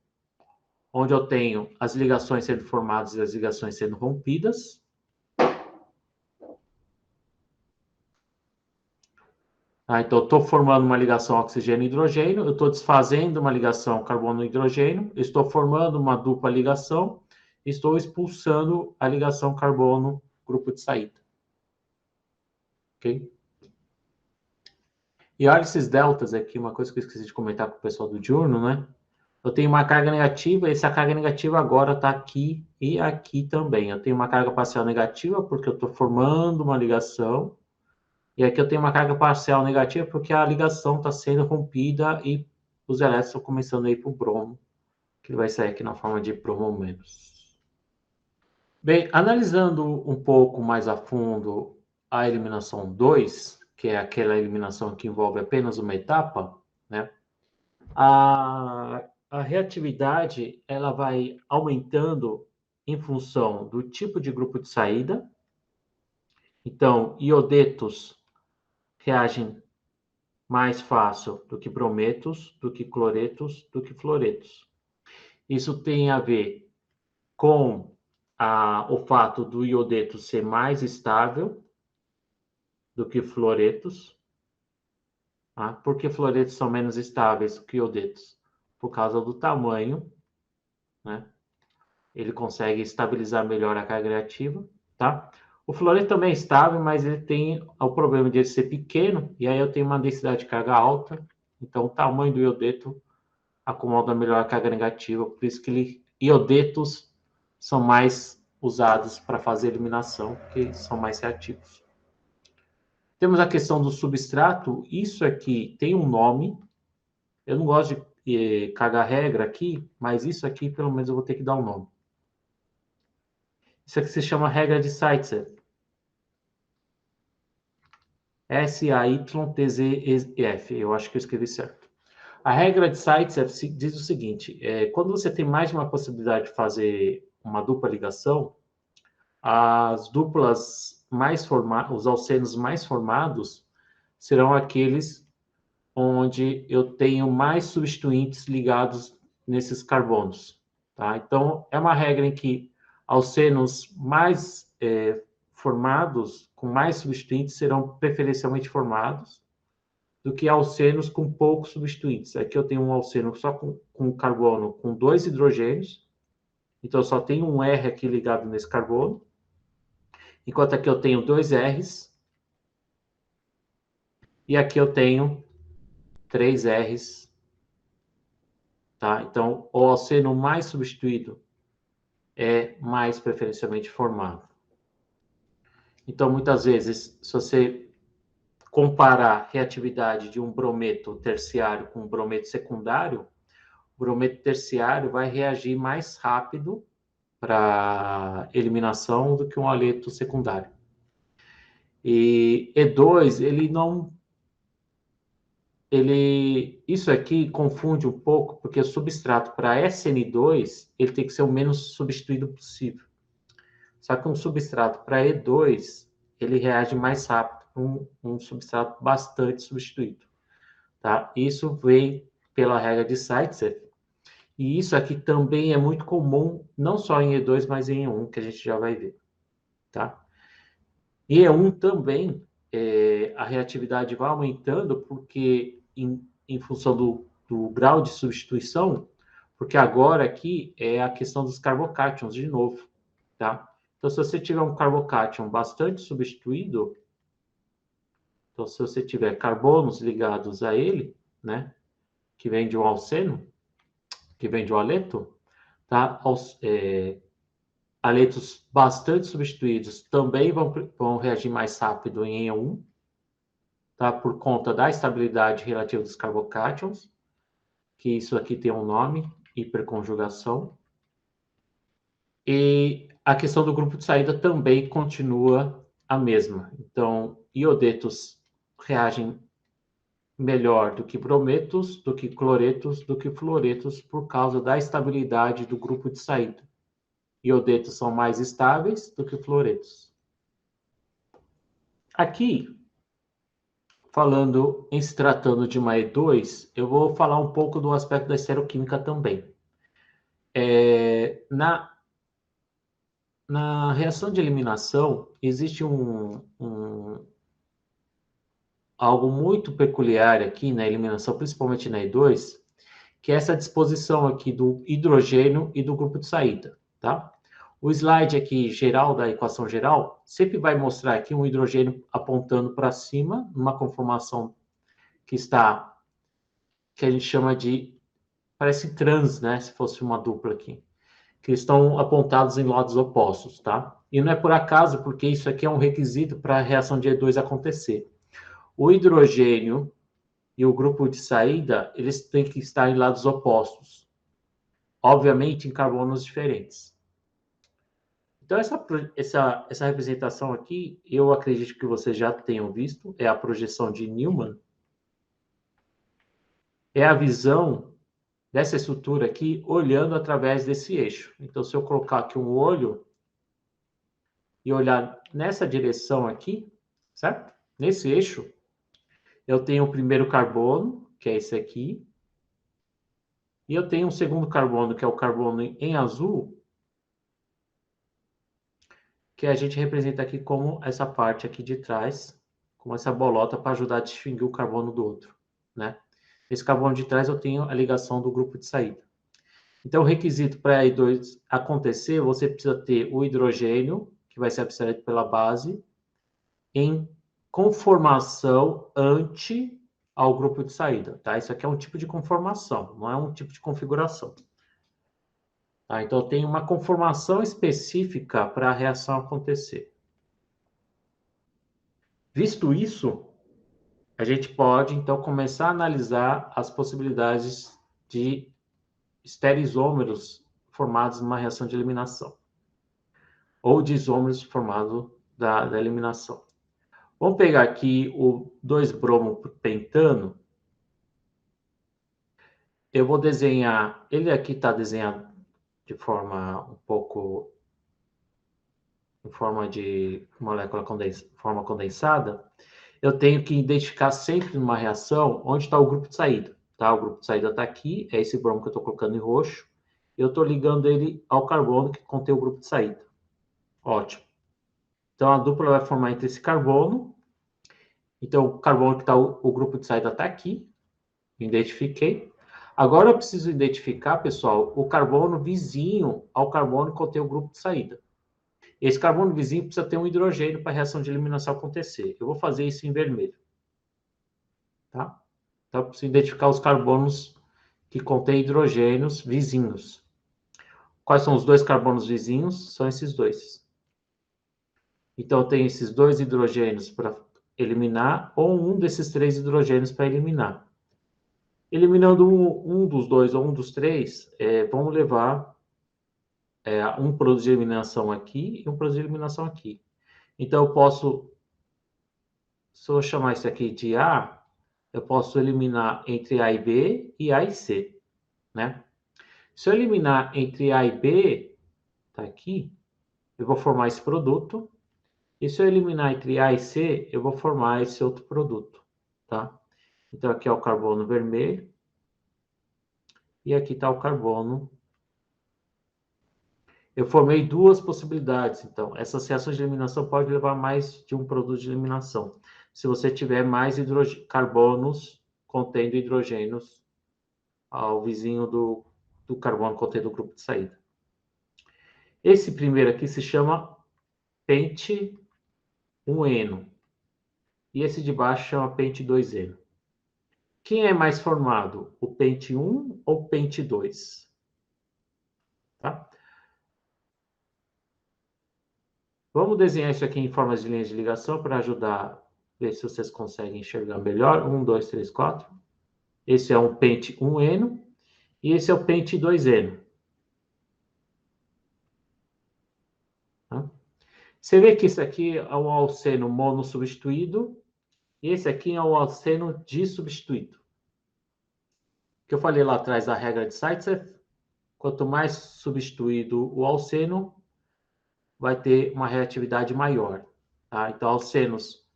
onde eu tenho as ligações sendo formadas e as ligações sendo rompidas. Então, eu estou formando uma ligação oxigênio-hidrogênio, eu estou desfazendo uma ligação carbono-hidrogênio, estou formando uma dupla ligação, estou expulsando a ligação carbono-grupo de saída. Ok? E olha esses deltas aqui, uma coisa que eu esqueci de comentar com o pessoal do diurno, né? Eu tenho uma carga negativa, e essa carga negativa agora está aqui e aqui também. Eu tenho uma carga parcial negativa porque eu estou formando uma ligação, e aqui eu tenho uma carga parcial negativa porque a ligação está sendo rompida e os elétrons estão começando a ir para o bromo, que vai sair aqui na forma de bromo menos. Bem, analisando um pouco mais a fundo a eliminação 2, que é aquela eliminação que envolve apenas uma etapa, né? A reatividade ela vai aumentando em função do tipo de grupo de saída. Então, iodetos reagem mais fácil do que brometos, do que cloretos, do que fluoretos. Isso tem a ver com o fato do iodeto ser mais estável do que fluoretos. Tá? Por que fluoretos são menos estáveis que iodetos? Por causa do tamanho, né? Ele consegue estabilizar melhor a carga reativa, tá? O fluoreto também é estável, mas ele tem o problema de ele ser pequeno, e aí eu tenho uma densidade de carga alta, então o tamanho do iodeto acomoda melhor a carga negativa, por isso que iodetos são mais usados para fazer eliminação, porque são mais reativos. Temos a questão do substrato, isso aqui tem um nome, eu não gosto de cagar regra aqui, mas isso aqui pelo menos eu vou ter que dar um nome. Isso aqui se chama regra de Zaitsev. SAYTZEF, eu acho que eu escrevi certo. A regra de Zaitsev diz o seguinte, quando você tem mais de uma possibilidade de fazer uma dupla ligação, as duplas mais formadas, os alcenos mais formados, serão aqueles onde eu tenho mais substituintes ligados nesses carbonos. Tá? Então, é uma regra em que alcenos mais formados, com mais substituintes, serão preferencialmente formados, do que alcenos com poucos substituintes. Aqui eu tenho um alceno só com carbono com 2 hidrogênios, então eu só tenho um R aqui ligado nesse carbono, enquanto aqui eu tenho 2 R's, e aqui eu tenho 3 R's. Tá? Então, o alceno mais substituído é mais preferencialmente formado. Então, muitas vezes, se você comparar a reatividade de um brometo terciário com um brometo secundário, o brometo terciário vai reagir mais rápido para eliminação do que um haleto secundário. E E2, ele não... isso aqui confunde um pouco, porque o substrato para SN2, ele tem que ser o menos substituído possível. Só que um substrato para E2, ele reage mais rápido com um substrato bastante substituído. Tá? Isso vem pela regra de Zaitsev. E isso aqui também é muito comum, não só em E2, mas em E1, que a gente já vai ver. Tá? E E1 também, a reatividade vai aumentando, porque em função do grau de substituição, porque agora aqui é a questão dos carbocátions de novo. Tá? Então, se você tiver um carbocátion bastante substituído, então, se você tiver carbonos ligados a ele, né, que vem de um alceno, que vem de um haleto, tá? Haletos bastante substituídos também vão reagir mais rápido em E1, tá? Por conta da estabilidade relativa dos carbocátions, que isso aqui tem um nome, hiperconjugação. E a questão do grupo de saída também continua a mesma. Então, iodetos reagem melhor do que brometos, do que cloretos, do que fluoretos, por causa da estabilidade do grupo de saída. Iodetos são mais estáveis do que fluoretos. Aqui, falando em se tratando de uma E2, eu vou falar um pouco do aspecto da estereoquímica também. Na reação de eliminação, existe algo muito peculiar aqui na eliminação, principalmente na E2, que é essa disposição aqui do hidrogênio e do grupo de saída, tá? O slide aqui geral da equação geral sempre vai mostrar aqui um hidrogênio apontando para cima, numa conformação que a gente chama de, parece trans, né? Se fosse uma dupla aqui, que estão apontados em lados opostos, tá? E não é por acaso, porque isso aqui é um requisito para a reação de E2 acontecer. O hidrogênio e o grupo de saída, eles têm que estar em lados opostos. Obviamente, em carbonos diferentes. Então, essa representação aqui, eu acredito que vocês já tenham visto, é a projeção de Newman. É a visão dessa estrutura aqui, olhando através desse eixo. Então, se eu colocar aqui um olho e olhar nessa direção aqui, certo? Nesse eixo, eu tenho o primeiro carbono, que é esse aqui, e eu tenho um segundo carbono, que é o carbono em azul, que a gente representa aqui como essa parte aqui de trás, como essa bolota para ajudar a distinguir o carbono do outro, né? Esse carbono de trás eu tenho a ligação do grupo de saída. Então, o requisito para a I2 acontecer, você precisa ter o hidrogênio, que vai ser abstraído pela base, em conformação ante ao grupo de saída, tá? Isso aqui é um tipo de conformação, não é um tipo de configuração. Tá? Então, tem uma conformação específica para a reação acontecer. Visto isso, a gente pode, então, começar a analisar as possibilidades de estereoisômeros formados numa reação de eliminação, ou de isômeros formados da eliminação. Vamos pegar aqui o 2-bromo-pentano. Eu vou desenhar, ele aqui está desenhado de forma um pouco, em forma de molécula forma condensada. Eu tenho que identificar sempre numa reação onde está o grupo de saída. Tá? O grupo de saída está aqui, é esse bromo que eu estou colocando em roxo. Eu estou ligando ele ao carbono que contém o grupo de saída. Ótimo. Então, a dupla vai formar entre esse carbono. Então, o carbono que está, o grupo de saída está aqui. Identifiquei. Agora, eu preciso identificar, pessoal, o carbono vizinho ao carbono que contém o grupo de saída. Esse carbono vizinho precisa ter um hidrogênio para a reação de eliminação acontecer. Eu vou fazer isso em vermelho. Tá? Então, eu preciso identificar os carbonos que contêm hidrogênios vizinhos. Quais são os dois carbonos vizinhos? São esses dois. Então, eu tenho esses dois hidrogênios para eliminar, ou um desses três hidrogênios para eliminar. Eliminando um dos dois ou um dos três, vamos levar um produto de eliminação aqui e um produto de eliminação aqui. Então, eu posso, se eu chamar isso aqui de A, eu posso eliminar entre A e B e A e C, né? Se eu eliminar entre A e B, tá aqui, eu vou formar esse produto. E se eu eliminar entre A e C, eu vou formar esse outro produto, tá? Então, aqui é o carbono vermelho. E aqui está o carbono. Eu formei duas possibilidades, então. Essas reações de eliminação podem levar mais de um produto de eliminação. Se você tiver mais carbonos contendo hidrogênios ao vizinho do carbono contendo o grupo de saída. Esse primeiro aqui se chama pente 1-eno. E esse de baixo chama pente 2-eno. Quem é mais formado? O pente 1 ou o pente 2? Tá? Vamos desenhar isso aqui em formas de linhas de ligação para ajudar a ver se vocês conseguem enxergar melhor. 1, 2, 3, 4. Esse é um pente 1-eno e esse é o pente 2-eno. Tá? Você vê que isso aqui é um alceno monossubstituído e esse aqui é um alceno dissubstituído. Que eu falei lá atrás da regra de Zaitsev, quanto mais substituído o alceno, vai ter uma reatividade maior. Tá? Então, alcenos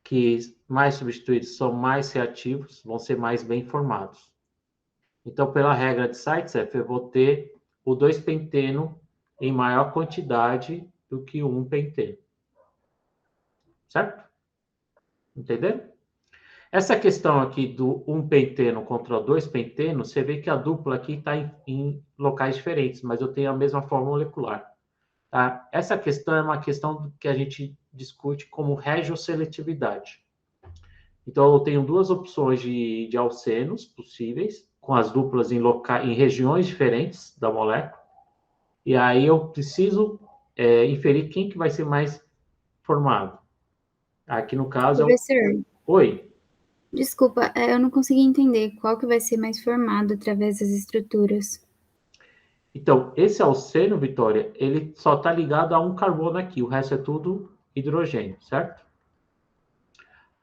que mais substituídos são mais reativos, vão ser mais bem formados. Então, pela regra de Zaitsev, eu vou ter o 2-penteno em maior quantidade do que o 1-penteno. Certo? Entenderam? Essa questão aqui do 1-penteno contra o 2-penteno, você vê que a dupla aqui está em locais diferentes, mas eu tenho a mesma forma molecular. Tá? Essa questão é uma questão que a gente discute como regioseletividade. Então, eu tenho duas opções de alcenos possíveis, com as duplas em regiões diferentes da molécula, e aí eu preciso inferir quem que vai ser mais formado. Aqui no caso... Professor, Oi? desculpa, eu não consegui entender qual que vai ser mais formado através das estruturas. Então, esse alceno, Vitória, ele só está ligado a um carbono aqui, o resto é tudo hidrogênio, certo?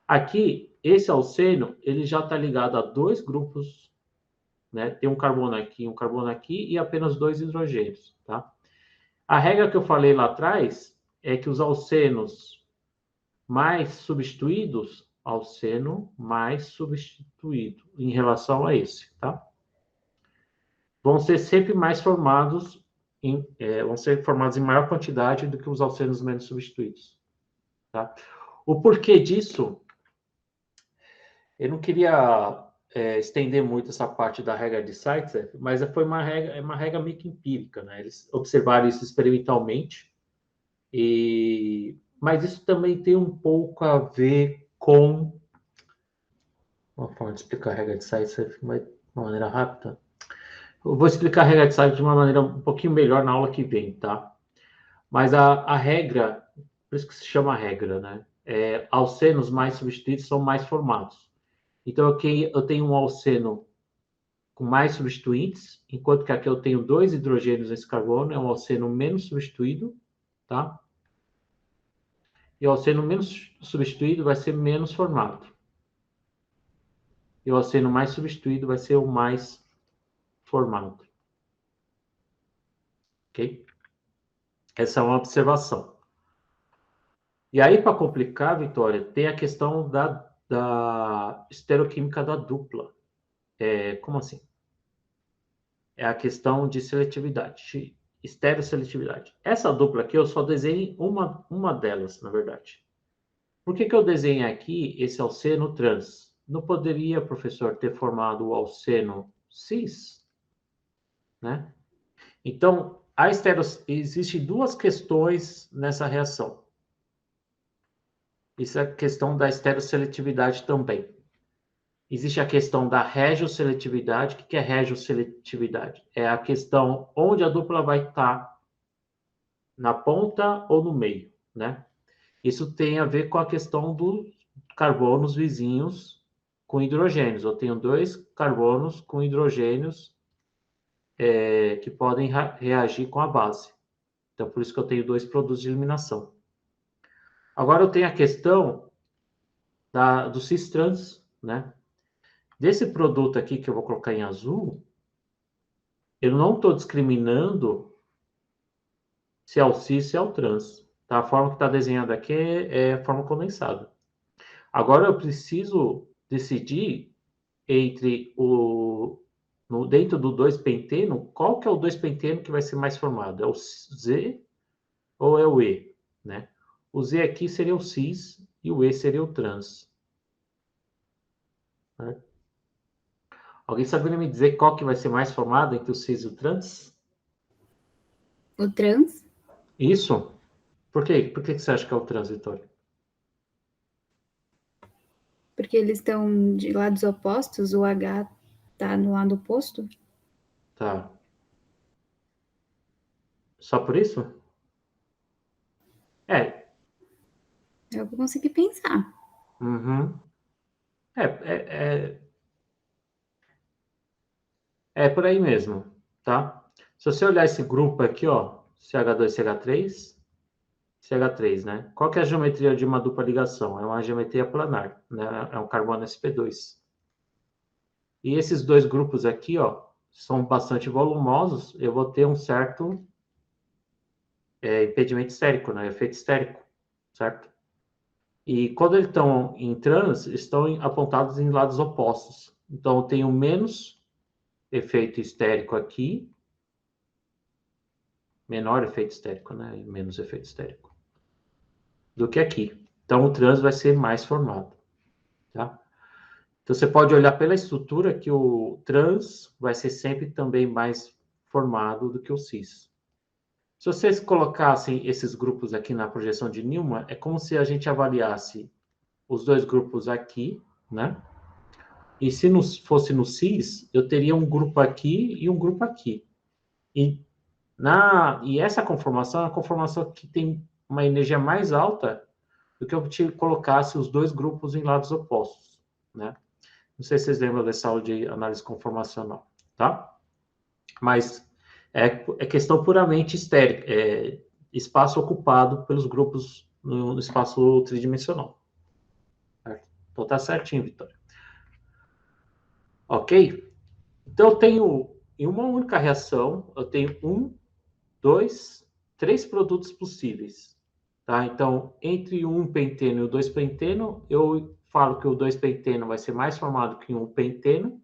Aqui, esse alceno, ele já está ligado a dois grupos, né? Tem um carbono aqui e apenas dois hidrogênios, tá? A regra que eu falei lá atrás é que os alcenos mais substituídos, alceno mais substituído em relação a esse, tá? Vão ser sempre mais formados, vão ser formados em maior quantidade do que os alcenos menos substituídos, tá? O porquê disso, eu não queria estender muito essa parte da regra de Zaitsev, mas foi uma regra meio que empírica, né? Eles observaram isso experimentalmente, mas isso também tem um pouco a ver com uma forma de explicar a regra de Zaitsev de uma maneira rápida. Eu vou explicar a regra de Zaitsev de uma maneira um pouquinho melhor na aula que vem, tá? Mas a regra, por isso que se chama regra, né? Alcenos mais substituídos são mais formados. Então, aqui eu tenho um alceno com mais substituintes, enquanto que aqui eu tenho 2 hidrogênios nesse carbono, é um alceno menos substituído, tá? E o alceno menos substituído vai ser menos formado. E o alceno mais substituído vai ser o mais formado. Ok? Essa é uma observação. E aí, para complicar, Vitória, tem a questão da estereoquímica da dupla. Como assim? É a questão de seletividade, estereoseletividade. Essa dupla aqui, eu só desenhei uma delas, na verdade. Por que eu desenhei aqui esse alceno trans? Não poderia, professor, ter formado o alceno cis? Né? Então, existem duas questões nessa reação. Isso é a questão da estereoseletividade também. Existe a questão da regioseletividade. O que é regioseletividade? É a questão onde a dupla vai estar, na ponta ou no meio, né? Isso tem a ver com a questão dos carbonos vizinhos com hidrogênios. Eu tenho 2 carbonos com hidrogênios que podem reagir com a base. Então, por isso que eu tenho 2 produtos de eliminação. Agora, eu tenho a questão do cis-trans, né? Desse produto aqui, que eu vou colocar em azul, eu não estou discriminando se é o cis, se é o trans. Tá? A forma que está desenhada aqui é a forma condensada. Agora, eu preciso decidir entre dentro do 2-penteno, qual que é o 2-penteno que vai ser mais formado? É o Z ou é o E? Né? O Z aqui seria o cis e o E seria o trans. Né? Alguém saberia me dizer qual que vai ser mais formado entre o cis e o trans? O trans? Isso. Por quê? Por que você acha que é o trans, Vitória? Porque eles estão de lados opostos, o H está no lado oposto? Tá. Só por isso? É. É o que eu consegui pensar. Uhum. É, é, é, é por aí mesmo, tá? Se você olhar esse grupo aqui, ó, CH2CH3, CH3, né? Qual que é a geometria de uma dupla ligação? É uma geometria planar, né? É um carbono sp2. E esses 2 grupos aqui, ó, são bastante volumosos, eu vou ter um certo impedimento estérico, né? Efeito estérico, certo? E quando eles estão em trans, estão apontados em lados opostos. Então, eu tenho menos efeito estérico aqui, menor efeito estérico, né? E menos efeito estérico do que aqui. Então, o trans vai ser mais formado, tá? Então, você pode olhar pela estrutura que o trans vai ser sempre também mais formado do que o cis. Se vocês colocassem esses grupos aqui na projeção de Newman, é como se a gente avaliasse os 2 grupos aqui, né? E se fosse no cis, eu teria um grupo aqui e um grupo aqui. E essa conformação é uma conformação que tem uma energia mais alta do que eu colocasse os 2 grupos em lados opostos, né? Não sei se vocês lembram dessa aula de análise conformacional, tá? Mas é questão puramente estérica, espaço ocupado pelos grupos no espaço tridimensional. Certo? Então tá certinho, Vitória. Ok? Então eu tenho, em uma única reação, eu tenho 1, 2, 3 produtos possíveis. Tá? Então, entre o 1-penteno e o 2-penteno, eu falo que o 2-penteno vai ser mais formado que o 1-penteno,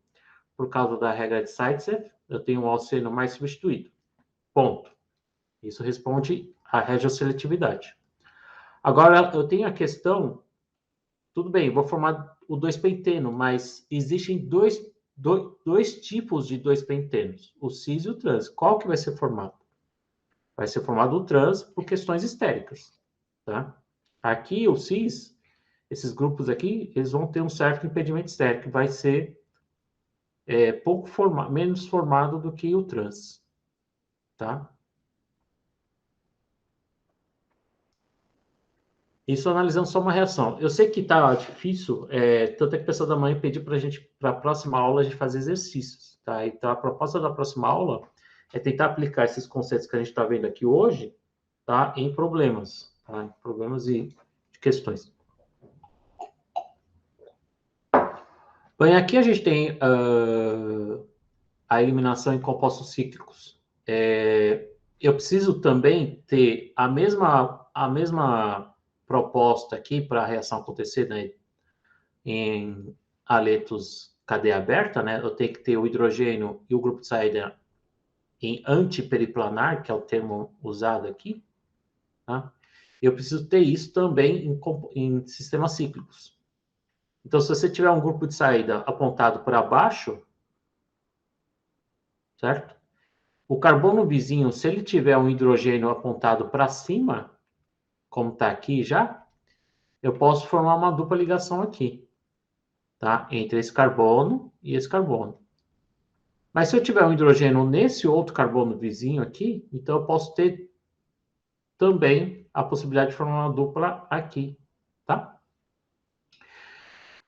por causa da regra de Zaitsev, eu tenho um alceno mais substituído. Ponto. Isso responde à regioseletividade. Agora, eu tenho a questão tudo bem, vou formar o 2-penteno, mas existem dois tipos de 2-pentenos, o cis e o trans. Qual que vai ser formado? Vai ser formado o trans por questões estéricas, tá? Aqui, o cis, esses grupos aqui, eles vão ter um certo impedimento estérico, que vai ser menos formado do que o trans, tá? Isso analisando só uma reação. Eu sei que está difícil, tanto é que o pessoal da manhã pediu para a gente, para a próxima aula, a gente fazer exercícios, tá? Então, a proposta da próxima aula é tentar aplicar esses conceitos que a gente está vendo aqui hoje, tá? Em problemas, tá? Em problemas e questões. Bem, aqui a gente tem a eliminação em compostos cíclicos. Eu preciso também ter a mesma proposta aqui para a reação acontecer, né, em aletos cadeia aberta, né? Eu tenho que ter o hidrogênio e o grupo de saída em antiperiplanar, que é o termo usado aqui, tá? Eu preciso ter isso também em sistemas cíclicos. Então, se você tiver um grupo de saída apontado para baixo, certo? O carbono vizinho, se ele tiver um hidrogênio apontado para cima, como está aqui já, eu posso formar uma dupla ligação aqui, tá? Entre esse carbono e esse carbono. Mas se eu tiver um hidrogênio nesse outro carbono vizinho aqui, então eu posso ter também a possibilidade de formar uma dupla aqui, tá?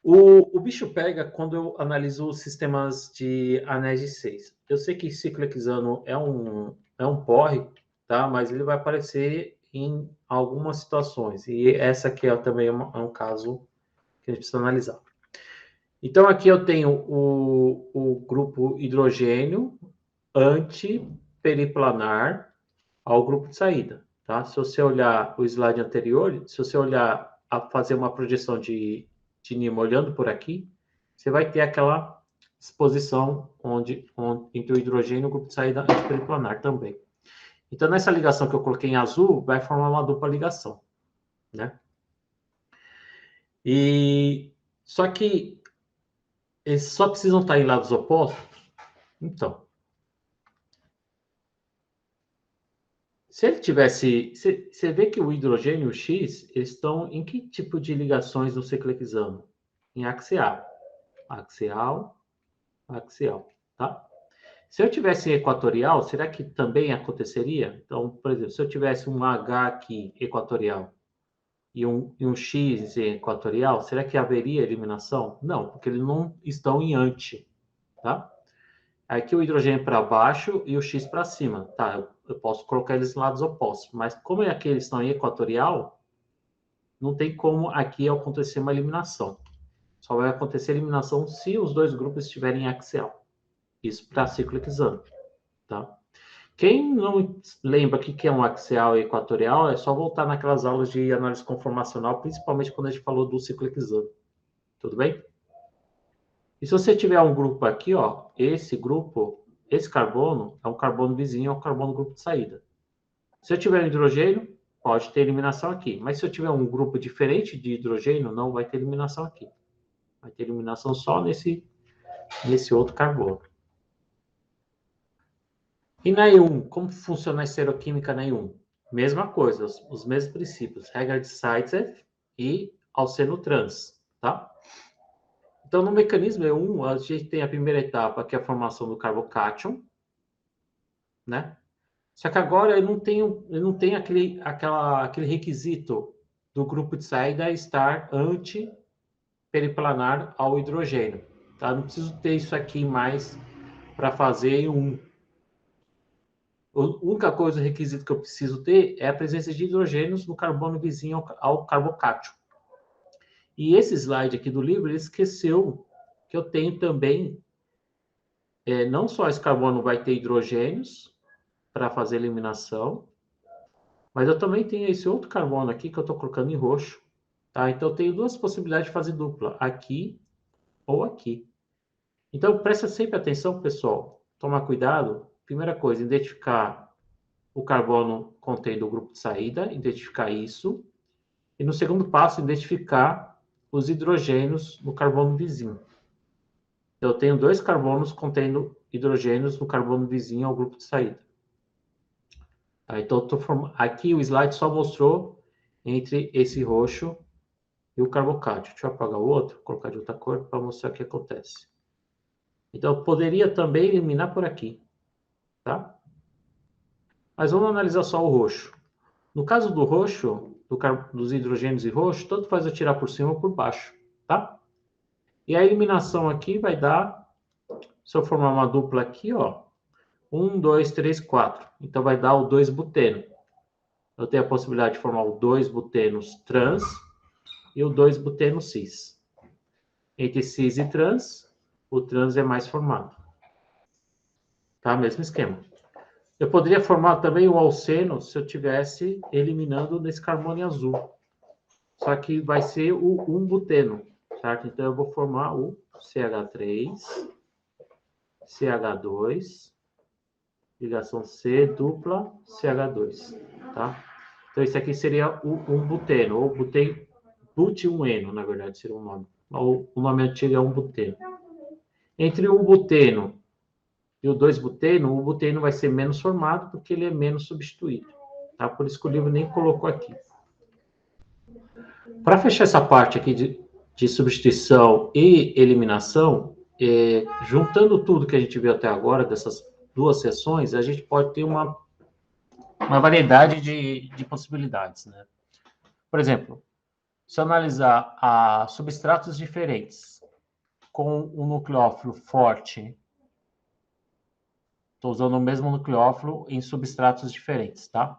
O bicho pega quando eu analiso os sistemas de anéis de 6. Eu sei que ciclo hexano é um porre, tá? Mas ele vai aparecer em algumas situações. E essa aqui também é um caso que a gente precisa analisar. Então, aqui eu tenho o grupo hidrogênio antiperiplanar ao grupo de saída, tá? Se você olhar o slide anterior, se você olhar a fazer uma projeção de Newton olhando por aqui, você vai ter aquela exposição entre o hidrogênio e o grupo de saída antiperiplanar também. Então, nessa ligação que eu coloquei em azul, vai formar uma dupla ligação, né? Só que eles só precisam estar em lados opostos? Então, se ele tivesse... Você vê que o hidrogênio e o X eles estão em que tipo de ligações no ciclo hexano? Em axial. Axial, axial, tá? Se eu tivesse em equatorial, será que também aconteceria? Então, por exemplo, se eu tivesse um H aqui equatorial e um X em equatorial, será que haveria eliminação? Não, porque eles não estão em anti, tá? Aqui o hidrogênio para baixo e o X para cima, tá? Eu posso colocar eles em lados opostos, mas como aqui eles estão em equatorial, não tem como aqui acontecer uma eliminação. Só vai acontecer eliminação se os dois grupos estiverem em axial. Isso para ciclo hexano, tá? Quem não lembra o que é um axial e equatorial, é só voltar naquelas aulas de análise conformacional, principalmente quando a gente falou do ciclo hexano. Tudo bem? E se você tiver um grupo aqui, ó, esse grupo, esse carbono é um carbono vizinho ao carbono grupo de saída. Se eu tiver um hidrogênio, pode ter eliminação aqui. Mas se eu tiver um grupo diferente de hidrogênio, não vai ter eliminação aqui. Vai ter eliminação só nesse outro carbono. E na E1, como funciona a estereoquímica na E1? Mesma coisa, os mesmos princípios. Regra de Zaitsev e alceno trans, tá? Então, no mecanismo E1, a gente tem a primeira etapa, que é a formação do carbocátion, né? Só que agora eu não tenho aquele requisito do grupo de saída estar antiperiplanar ao hidrogênio, tá? Não preciso ter isso aqui mais para fazer um. A única coisa, o requisito que eu preciso ter é a presença de hidrogênios no carbono vizinho ao carbocátion. E esse slide aqui do livro, ele esqueceu que eu tenho também, não só esse carbono vai ter hidrogênios para fazer eliminação, mas eu também tenho esse outro carbono aqui que eu estou colocando em roxo, tá? Então eu tenho duas possibilidades de fazer dupla, aqui ou aqui. Então presta sempre atenção, pessoal, tomar cuidado. Primeira coisa, identificar o carbono contendo o grupo de saída, identificar isso. E no segundo passo, identificar os hidrogênios no carbono vizinho. Eu tenho 2 carbonos contendo hidrogênios no carbono vizinho ao grupo de saída. Tá, então, aqui o slide só mostrou entre esse roxo e o carbocátion. Deixa eu apagar o outro, colocar de outra cor para mostrar o que acontece. Então, eu poderia também eliminar por aqui, tá? Mas vamos analisar só o roxo. No caso do roxo, dos hidrogênios e roxo, tanto faz eu tirar por cima ou por baixo, tá? E a eliminação aqui vai dar, se eu formar uma dupla aqui, ó, 1, 2, 3, 4. Então, vai dar o 2-buteno. Eu tenho a possibilidade de formar o 2-butenos trans e o 2-buteno cis. Entre cis e trans, o trans é mais formado. Tá? Mesmo esquema. Eu poderia formar também o alceno se eu tivesse eliminando nesse carbono azul. Só que vai ser o 1-buteno, certo? Então, eu vou formar o CH3, CH2, ligação C dupla CH2, tá? Então, isso aqui seria o 1-buteno, ou but1-eno, na verdade, seria o nome. O nome antigo é 1-buteno. Entre o 1-buteno e o 2-buteno, o buteno vai ser menos formado porque ele é menos substituído, tá? Por isso que o livro nem colocou aqui. Para fechar essa parte aqui de substituição e eliminação, juntando tudo que a gente viu até agora, dessas 2 seções, a gente pode ter uma variedade de possibilidades, né? Por exemplo, se eu analisar substratos diferentes com um nucleófilo forte, estou usando o mesmo nucleófilo em substratos diferentes, tá?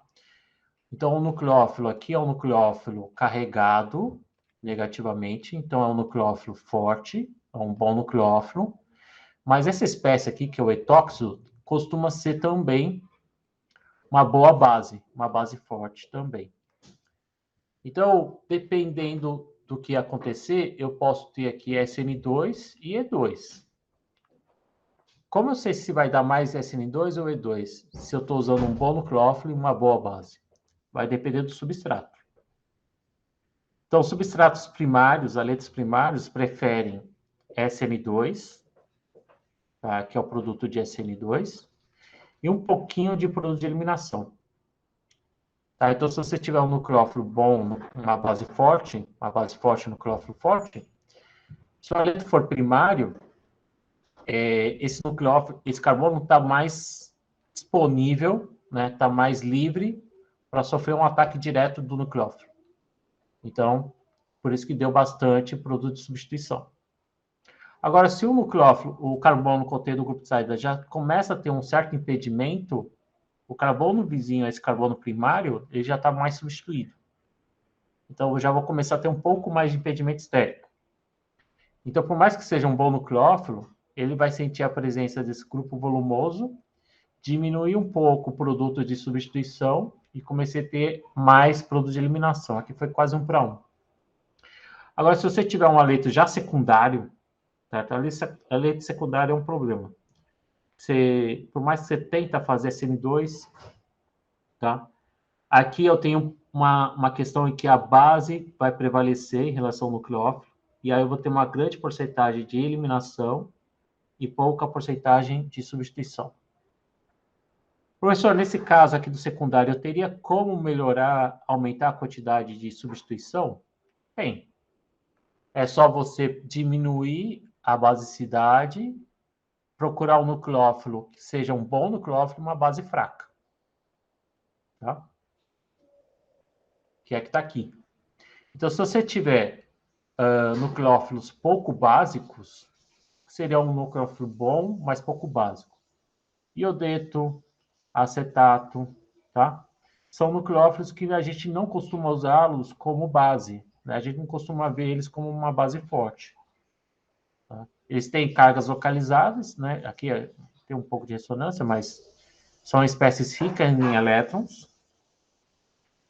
Então, o nucleófilo aqui é um nucleófilo carregado negativamente, então é um nucleófilo forte, é um bom nucleófilo, mas essa espécie aqui, que é o etóxilo, costuma ser também uma boa base, uma base forte também. Então, dependendo do que acontecer, eu posso ter aqui SN2 e E2. Como eu sei se vai dar mais SN2 ou E2? Se eu estou usando um bom nucleófilo e uma boa base. Vai depender do substrato. Então, substratos primários, aletos primários, preferem SN2, tá? Que é o produto de SN2, e um pouquinho de produto de eliminação. Tá? Então, se você tiver um nucleófilo bom, uma base forte, nucleófilo forte, se o aleto for primário, esse carbono está mais disponível, né? Está mais livre para sofrer um ataque direto do nucleófilo. Então, por isso que deu bastante produto de substituição. Agora, se o nucleófilo, o carbono contendo o grupo de saída já começa a ter um certo impedimento, o carbono vizinho a esse carbono primário, ele já está mais substituído. Então, eu já vou começar a ter um pouco mais de impedimento estérico. Então, por mais que seja um bom nucleófilo, ele vai sentir a presença desse grupo volumoso, diminuir um pouco o produto de substituição e comecei a ter mais produto de eliminação. Aqui foi quase 1:1. Agora, se você tiver um aleto já secundário, tá? Aleto secundário é um problema. Por mais que você tenta fazer SN2, tá? Aqui eu tenho uma questão em que a base vai prevalecer em relação ao nucleófilo, e aí eu vou ter uma grande porcentagem de eliminação e pouca porcentagem de substituição. Professor, nesse caso aqui do secundário, eu teria como melhorar, aumentar a quantidade de substituição? Tem. É só você diminuir a basicidade, procurar um nucleófilo que seja um bom nucleófilo e uma base fraca. Tá? Que é que está aqui. Então, se você tiver nucleófilos pouco básicos, seria um nucleófilo bom, mas pouco básico. Iodeto, acetato, tá? São nucleófilos que a gente não costuma usá-los como base, né? A gente não costuma ver eles como uma base forte. Tá? Eles têm cargas localizadas, né? Aqui tem um pouco de ressonância, mas são espécies ricas em elétrons,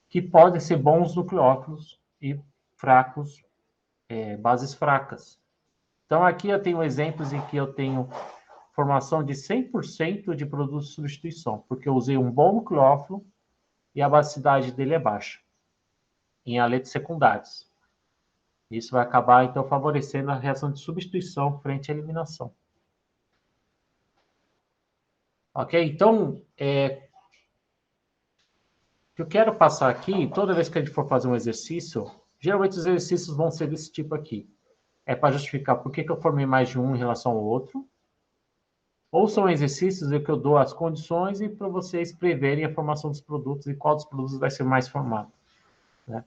que podem ser bons nucleófilos e fracos, bases fracas. Então, aqui eu tenho exemplos em que eu tenho formação de 100% de produto de substituição, porque eu usei um bom nucleófilo e a basicidade dele é baixa, em aletos secundários. Isso vai acabar, então, favorecendo a reação de substituição frente à eliminação. Ok? Então, o que eu quero passar aqui, toda vez que a gente for fazer um exercício, geralmente os exercícios vão ser desse tipo aqui. É para justificar por que eu formei mais de um em relação ao outro. Ou são exercícios em que eu dou as condições e para vocês preverem a formação dos produtos e qual dos produtos vai ser mais formado. Né?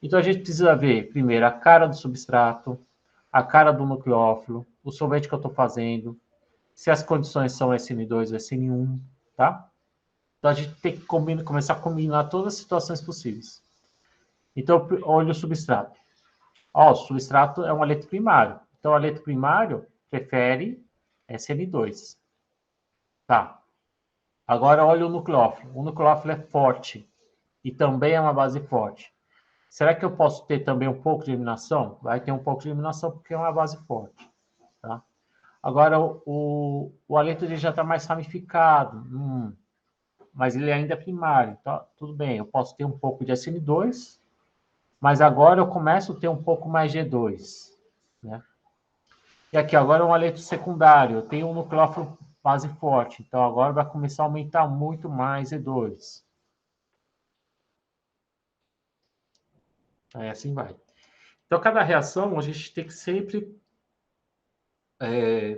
Então, a gente precisa ver, primeiro, a cara do substrato, a cara do nucleófilo, o solvente que eu estou fazendo, se as condições são SN2 ou SN1, tá? Então, a gente tem que começar a combinar todas as situações possíveis. Então, olha o substrato. O substrato é um aleto primário. Então, o aleto primário prefere SN2. Tá. Agora, olha o nucleófilo. O nucleófilo é forte e também é uma base forte. Será que eu posso ter também um pouco de eliminação? Vai ter um pouco de eliminação porque é uma base forte. Tá? Agora, o aleto já está mais ramificado, mas ele ainda é primário. Então, tudo bem, eu posso ter um pouco de SN2, mas agora eu começo a ter um pouco mais de E2. Né? E aqui, agora é um aleto secundário. Eu tenho um nucleófilo base forte. Então, agora vai começar a aumentar muito mais E2. Aí assim vai. Então, cada reação, a gente tem que sempre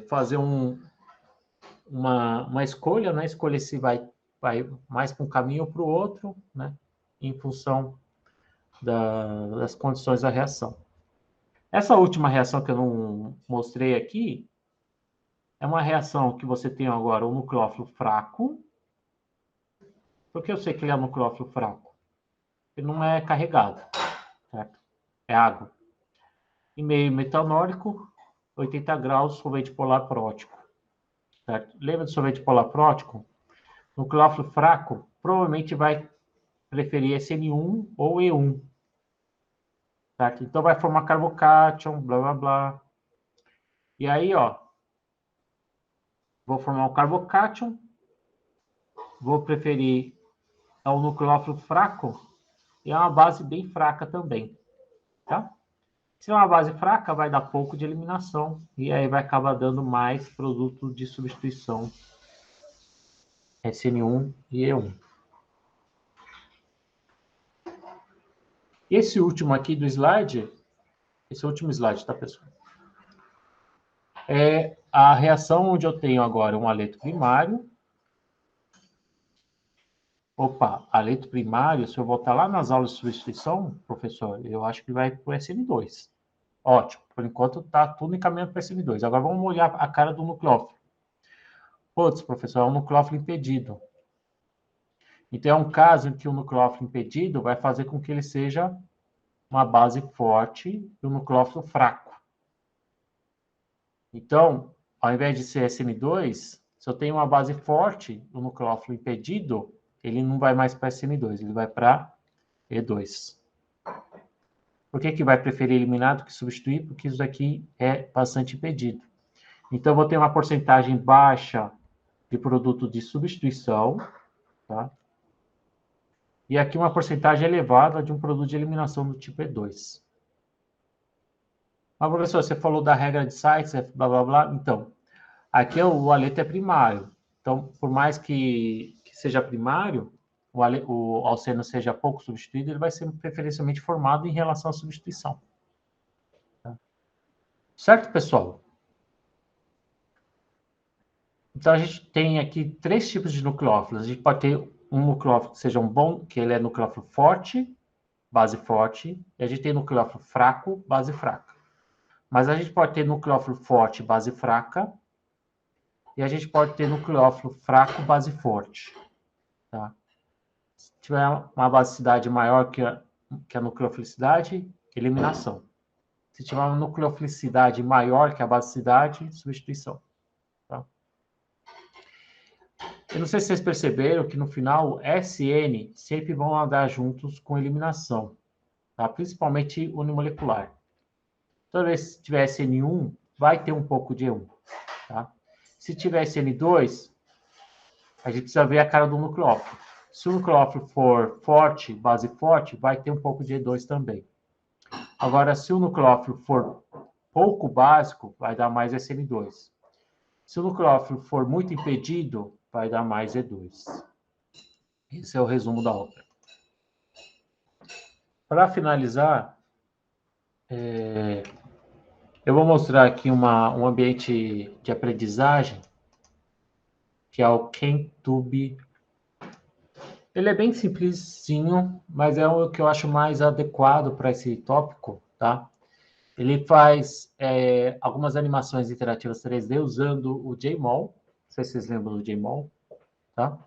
fazer uma escolha, né? Escolher se vai mais para um caminho ou para o outro, né? Em função das condições da reação. Essa última reação que eu não mostrei aqui é uma reação que você tem agora um nucleófilo fraco. Por que eu sei que ele é um nucleófilo fraco? Ele não é carregado, certo? É água. E meio metanólico, 80 graus, solvente polar prótico. Certo? Lembra do solvente polar prótico? Nucleófilo fraco provavelmente vai preferir SN1 ou E1. Certo? Então vai formar carbocátion, blá blá blá. E aí, ó, vou formar um carbocátion, vou preferir o nucleófilo fraco, e é uma base bem fraca também. Tá? Se é uma base fraca, vai dar pouco de eliminação, e aí vai acabar dando mais produto de substituição SN1 e E1. Esse último aqui do slide, esse último slide, tá, pessoal? É a reação onde eu tenho agora um aleto primário. Opa, aleto primário, se eu voltar lá nas aulas de substituição, professor, eu acho que vai para o SN2. Ótimo, por enquanto está tudo encaminhando para o SN2. Agora vamos olhar a cara do nucleófilo. Putz, professor, é um nucleófilo impedido. Então, é um caso em que o nucleófilo impedido vai fazer com que ele seja uma base forte e um nucleófilo fraco. Então, ao invés de ser SN2, se eu tenho uma base forte, o nucleófilo impedido, ele não vai mais para SN2, ele vai para E2. Por que vai preferir eliminar do que substituir? Porque isso daqui é bastante impedido. Então, eu vou ter uma porcentagem baixa de produto de substituição, tá? E aqui uma porcentagem elevada de um produto de eliminação do tipo E2. Mas, professor, você falou da regra de Sites, blá, blá, blá. Então, aqui o aleto é primário. Então, por mais que seja primário, o alceno seja pouco substituído, ele vai ser preferencialmente formado em relação à substituição. Tá? Certo, pessoal? Então, a gente tem aqui 3 tipos de nucleófilos. A gente pode ter um nucleófilo que seja um bom, que ele é nucleófilo forte, base forte, e a gente tem nucleófilo fraco, base fraca. Mas a gente pode ter nucleófilo forte, base fraca, e a gente pode ter nucleófilo fraco, base forte. Tá? Se tiver uma basicidade maior que a nucleofilicidade, eliminação. Se tiver uma nucleofilicidade maior que a basicidade, substituição. Tá? Eu não sei se vocês perceberam que no final SN sempre vão andar juntos com eliminação, tá? Principalmente unimolecular. Toda vez que tiver SN1, vai ter um pouco de E1. Tá? Se tiver SN2, a gente precisa ver a cara do nucleófilo. Se o nucleófilo for forte, base forte, vai ter um pouco de E2 também. Agora, se o nucleófilo for pouco básico, vai dar mais SN2. Se o nucleófilo for muito impedido, vai dar mais E2. Esse é o resumo da ópera. Para finalizar, eu vou mostrar aqui um ambiente de aprendizagem, que é o ChemTube. Ele é bem simplesinho, mas é o que eu acho mais adequado para esse tópico, tá? Ele faz algumas animações interativas 3D usando o JMOL. Não sei se vocês lembram do JMOL, tá?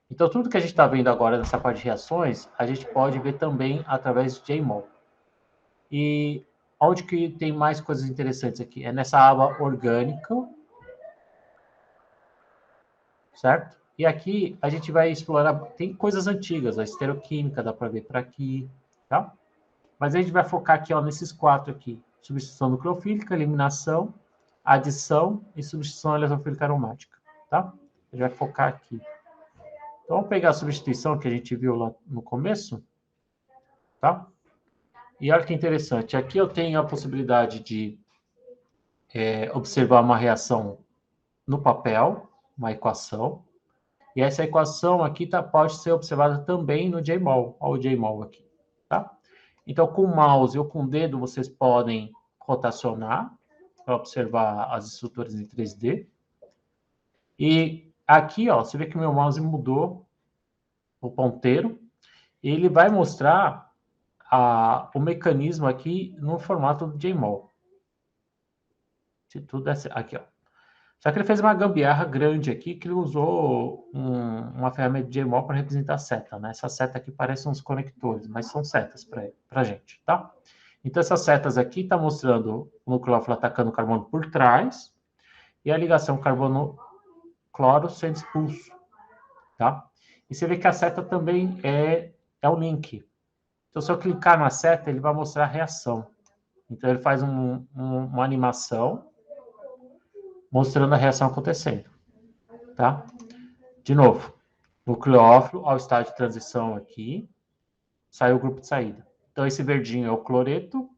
Então, tudo que a gente está vendo agora nessa parte de reações, a gente pode ver também através do JMOL. E onde que tem mais coisas interessantes aqui? É nessa aba orgânica, certo? E aqui a gente vai explorar, tem coisas antigas, a estereoquímica dá para ver por aqui, tá? Mas a gente vai focar aqui, ó, nesses 4 aqui. Substituição nucleofílica, eliminação, adição e substituição eletrofílica aromática, tá? A gente vai focar aqui. Então, vamos pegar a substituição que a gente viu lá no começo, tá? E olha que interessante, aqui eu tenho a possibilidade de observar uma reação no papel, uma equação, e essa equação aqui pode ser observada também no JMOL, olha o JMOL aqui, tá? Então, com o mouse ou com o dedo, vocês podem rotacionar para observar as estruturas em 3D. E aqui, ó, você vê que o meu mouse mudou o ponteiro, e ele vai mostrar o mecanismo aqui no formato do JMOL. Se tudo aqui, ó. Só que ele fez uma gambiarra grande aqui, que ele usou uma ferramenta de JMOL para representar a seta, né? Essa seta aqui parece uns conectores, mas são setas para a gente, tá? Então, essas setas aqui estão mostrando o nucleófilo atacando o carbono por trás e a ligação carbono-cloro sendo expulso, tá? E você vê que a seta também é o link. Então, se eu clicar na seta, ele vai mostrar a reação. Então, ele faz uma animação mostrando a reação acontecendo, tá? De novo, nucleófilo ao estado de transição aqui, saiu o grupo de saída. Então, esse verdinho é o cloreto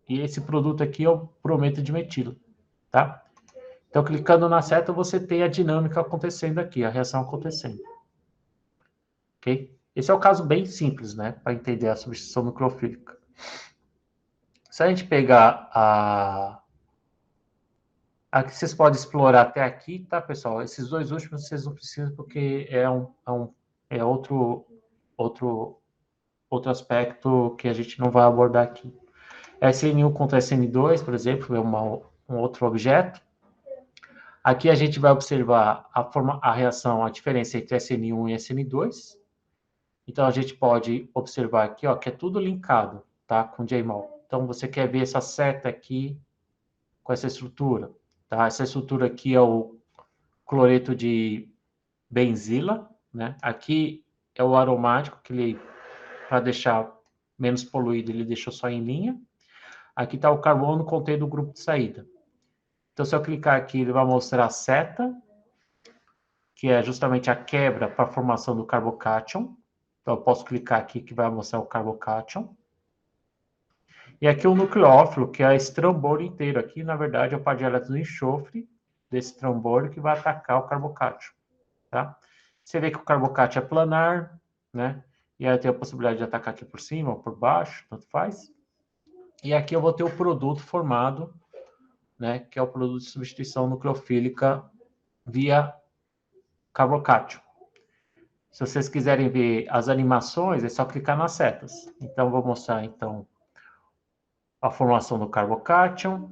e esse produto aqui é o brometo de metilo, tá? Então, clicando na seta, você tem a dinâmica acontecendo aqui, a reação acontecendo. Ok? Esse é o caso bem simples, né? Para entender a substituição nucleofílica. Se a gente pegar a que vocês podem explorar até aqui, tá, pessoal? Esses 2 últimos vocês não precisam, porque é outro aspecto que a gente não vai abordar aqui. SN1 contra SN2, por exemplo, é um outro objeto. Aqui a gente vai observar a reação, a diferença entre SN1 e SN2. Então, a gente pode observar aqui, ó, que é tudo linkado, tá, com JMOL. Então, você quer ver essa seta aqui com essa estrutura, tá? Essa estrutura aqui é o cloreto de benzila, né? Aqui é o aromático, que ele, para deixar menos poluído, ele deixou só em linha. Aqui está o carbono contendo o grupo de saída. Então, se eu clicar aqui, ele vai mostrar a seta, que é justamente a quebra para a formação do carbocátion. Então, eu posso clicar aqui que vai mostrar o carbocátion. E aqui o nucleófilo, que é esse trambor inteiro. Aqui, na verdade, é o par de elétrons do enxofre desse trambor que vai atacar o carbocátion, tá? Você vê que o carbocátion é planar, né? E aí tem a possibilidade de atacar aqui por cima ou por baixo, tanto faz. E aqui eu vou ter o produto formado, né? Que é o produto de substituição nucleofílica via carbocátion. Se vocês quiserem ver as animações, é só clicar nas setas. Então, vou mostrar, então, a formação do carbocátion,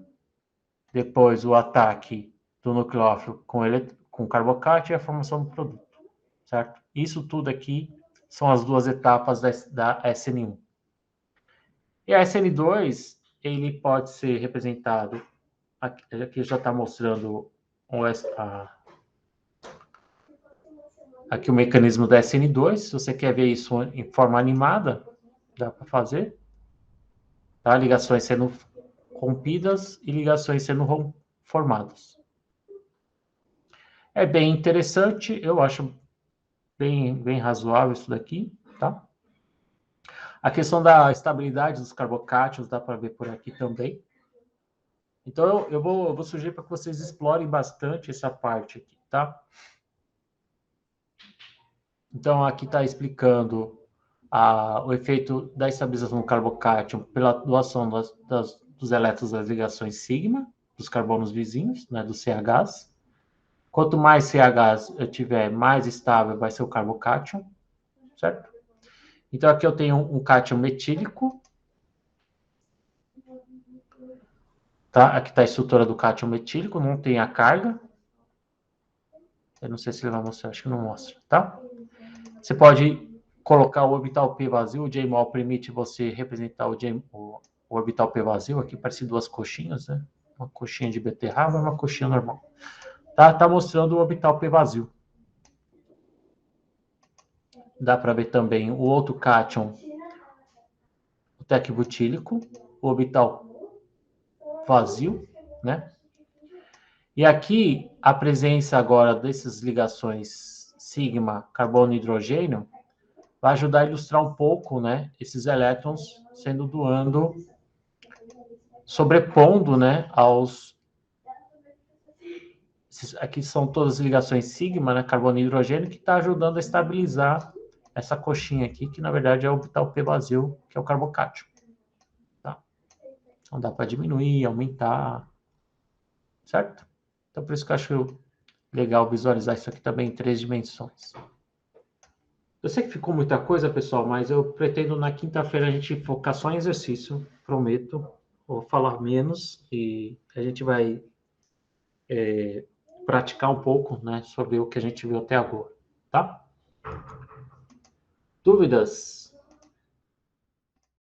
depois o ataque do nucleófilo com carbocátion e a formação do produto, certo? Isso tudo aqui são as 2 etapas da SN1. E a SN2, ele pode ser representado, aqui já está mostrando aqui o mecanismo da SN2, se você quer ver isso em forma animada, dá para fazer. Tá? Ligações sendo rompidas e ligações sendo formadas. É bem interessante, eu acho bem razoável isso daqui, tá? A questão da estabilidade dos carbocátions dá para ver por aqui também. Então, eu vou sugerir para que vocês explorem bastante essa parte aqui, tá? Então, aqui está explicando o efeito da estabilização do carbocátion pela doação dos elétrons das ligações sigma, dos carbonos vizinhos, né, dos CHs. Quanto mais CHs eu tiver, mais estável vai ser o carbocátion, certo? Então, aqui eu tenho um cátion metílico. Tá? Aqui está a estrutura do cátion metílico, não tem a carga. Eu não sei se ele vai mostrar, acho que não mostra, tá? Você pode colocar o orbital P vazio, o J-mol permite você representar o orbital P vazio, aqui parece duas coxinhas, né? Uma coxinha de beterraba e uma coxinha normal. Tá mostrando o orbital P vazio. Dá para ver também o outro cátion, o tecbutílico, o orbital vazio, né? E aqui, a presença agora dessas ligações sigma, carbono e hidrogênio, vai ajudar a ilustrar um pouco, né, esses elétrons sendo doando, sobrepondo, né, aqui são todas as ligações sigma, né, carbono e hidrogênio, que está ajudando a estabilizar essa coxinha aqui, que na verdade é o orbital P vazio, que é o carbocátion. Tá? Então dá para diminuir, aumentar, certo? Então por isso que eu acho legal visualizar isso aqui também em 3 dimensões. Eu sei que ficou muita coisa, pessoal, mas eu pretendo na quinta-feira a gente focar só em exercício, prometo. Vou falar menos e a gente vai praticar um pouco, né, sobre o que a gente viu até agora, tá? Dúvidas?